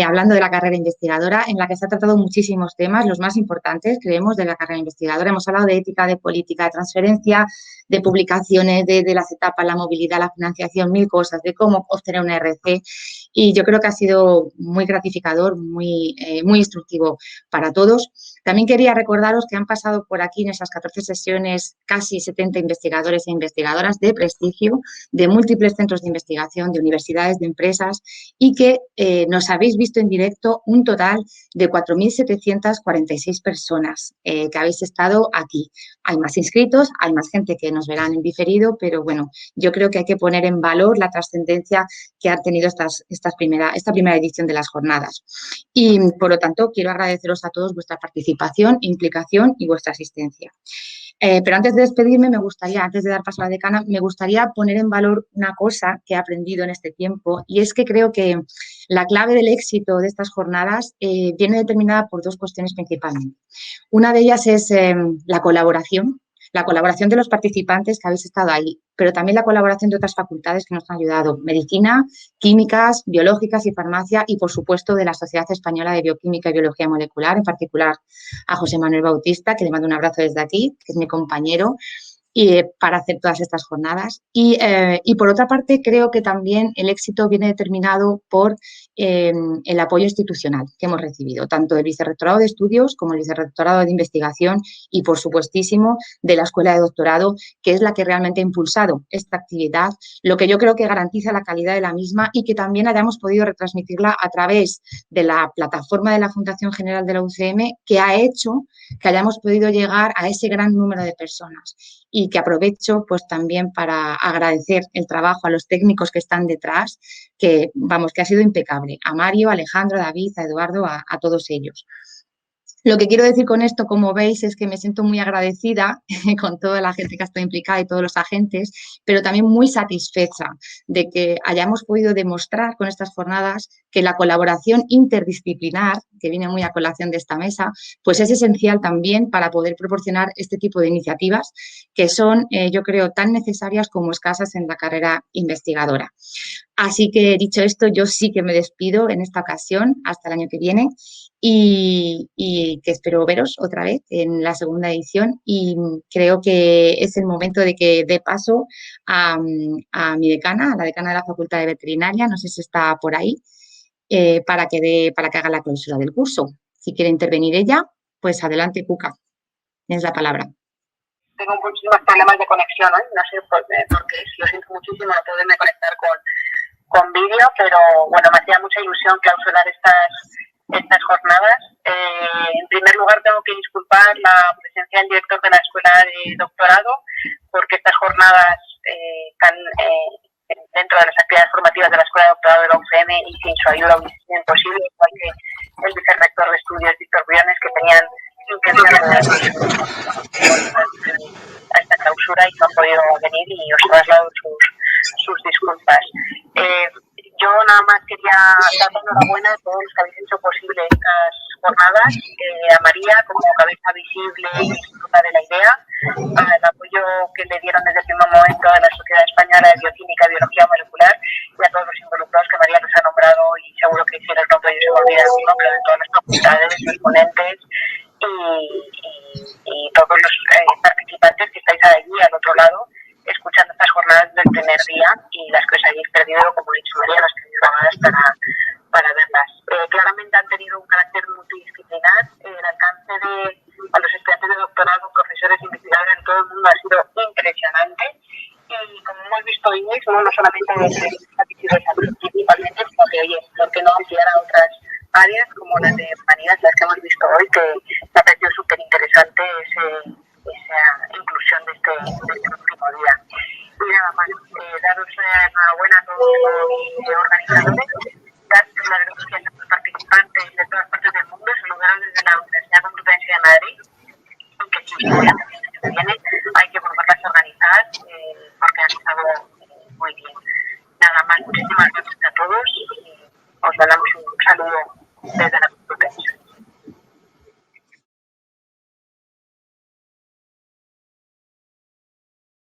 A: hablando de la carrera investigadora, en la que se ha tratado muchísimos temas, los más importantes, creemos, de la carrera investigadora. Hemos hablado de ética, de política, de transferencia, de publicaciones, de las etapas, la movilidad, la financiación, 1000 cosas, de cómo obtener una RC. Y yo creo que ha sido muy gratificador, muy instructivo para todos. También quería recordaros que han pasado por aquí en esas 14 sesiones casi 70 investigadores e investigadoras de prestigio, de múltiples centros de investigación, de universidades, de empresas y que nos habéis visto en directo un total de 4.746 personas que habéis estado aquí. Hay más inscritos, hay más gente que nos verán en diferido, pero bueno, yo creo que hay que poner en valor la trascendencia que han tenido esta primera edición de las jornadas. Y, por lo tanto, quiero agradeceros a todos vuestra participación, implicación y vuestra asistencia. Pero antes de despedirme, antes de dar paso a la decana, me gustaría poner en valor una cosa que he aprendido en este tiempo y es que creo que la clave del éxito de estas jornadas viene determinada por 2 cuestiones principalmente. Una de ellas es la colaboración de los participantes que habéis estado ahí, pero también la colaboración de otras facultades que nos han ayudado, medicina, químicas, biológicas y farmacia y, por supuesto, de la Sociedad Española de Bioquímica y Biología Molecular, en particular a José Manuel Bautista, que le mando un abrazo desde aquí, que es mi compañero, para hacer todas estas jornadas. Y por otra parte, creo que también el éxito viene determinado por el apoyo institucional que hemos recibido, tanto del Vicerrectorado de Estudios como el Vicerrectorado de Investigación y, por supuestísimo, de la Escuela de Doctorado, que es la que realmente ha impulsado esta actividad, lo que yo creo que garantiza la calidad de la misma y que también hayamos podido retransmitirla a través de la plataforma de la Fundación General de la UCM, que ha hecho que hayamos podido llegar a ese gran número de personas. y que aprovecho pues también para agradecer el trabajo a los técnicos que están detrás, que vamos, que ha sido impecable, a Mario, a Alejandro, a David, a Eduardo, a todos ellos. Lo que quiero decir con esto, como veis, es que me siento muy agradecida con toda la gente que ha estado implicada y todos los agentes, pero también muy satisfecha de que hayamos podido demostrar con estas jornadas que la colaboración interdisciplinar, que viene muy a colación de esta mesa, pues es esencial también para poder proporcionar este tipo de iniciativas que son, yo creo, tan necesarias como escasas en la carrera investigadora. Así que, dicho esto, yo sí que me despido en esta ocasión hasta el año que viene y que espero veros otra vez en la segunda edición, y creo que es el momento de que dé paso a mi decana, a la decana de la Facultad de Veterinaria, no sé si está por ahí, para que haga la clausura del curso. Si quiere intervenir ella, pues adelante, Cuca, tienes la palabra.
G: Tengo muchísimos problemas de conexión hoy, no sé por qué, lo siento muchísimo no poderme conectar con vídeo, pero bueno, me hacía mucha ilusión clausurar estas jornadas. En primer lugar, tengo que disculpar la presencia del director de la Escuela de Doctorado, porque estas jornadas están dentro de las actividades formativas de la Escuela de Doctorado de la UCM y sin su ayuda hubiese sido imposible, igual que el vicerrector de estudios, Víctor Briones, que tenían intención de a esta clausura y no han podido venir, y os traslado sus disculpas. Yo nada más quería dar enhorabuena a todos los que habéis hecho posible estas jornadas, a María como cabeza visible y ejecutora de la idea, al apoyo que le dieron desde el primer momento a la Sociedad Española de Bioquímica y Biología Molecular, y a todos los involucrados que María nos ha nombrado, y seguro que si les nombro yo se me olvida alguno, pero de todas las facultades, los ponentes y todos los participantes que estáis allí al otro lado escuchando estas jornadas del primer día, y las que os habéis perdido, como ha dicho María, las que habéis grabadas para verlas. Claramente han tenido un carácter multidisciplinar. El alcance a los estudiantes de doctorado, profesores e investigadores en todo el mundo ha sido impresionante, y como hemos visto hoy mismo, no solamente principalmente, sino que, oye, ¿por qué no ampliar a otras áreas como las de humanidades, las que hemos visto hoy, que me ha parecido súper interesante esa inclusión de este último día. Y nada más, daros enhorabuena a todos los organizadores, dar las gracias a los participantes de todas partes del mundo, saludaros desde la Universidad Complutense de Madrid, y que si viene hay que volverlas a organizar, porque han estado muy bien. Nada más, muchísimas gracias a todos y os mandamos un saludo desde la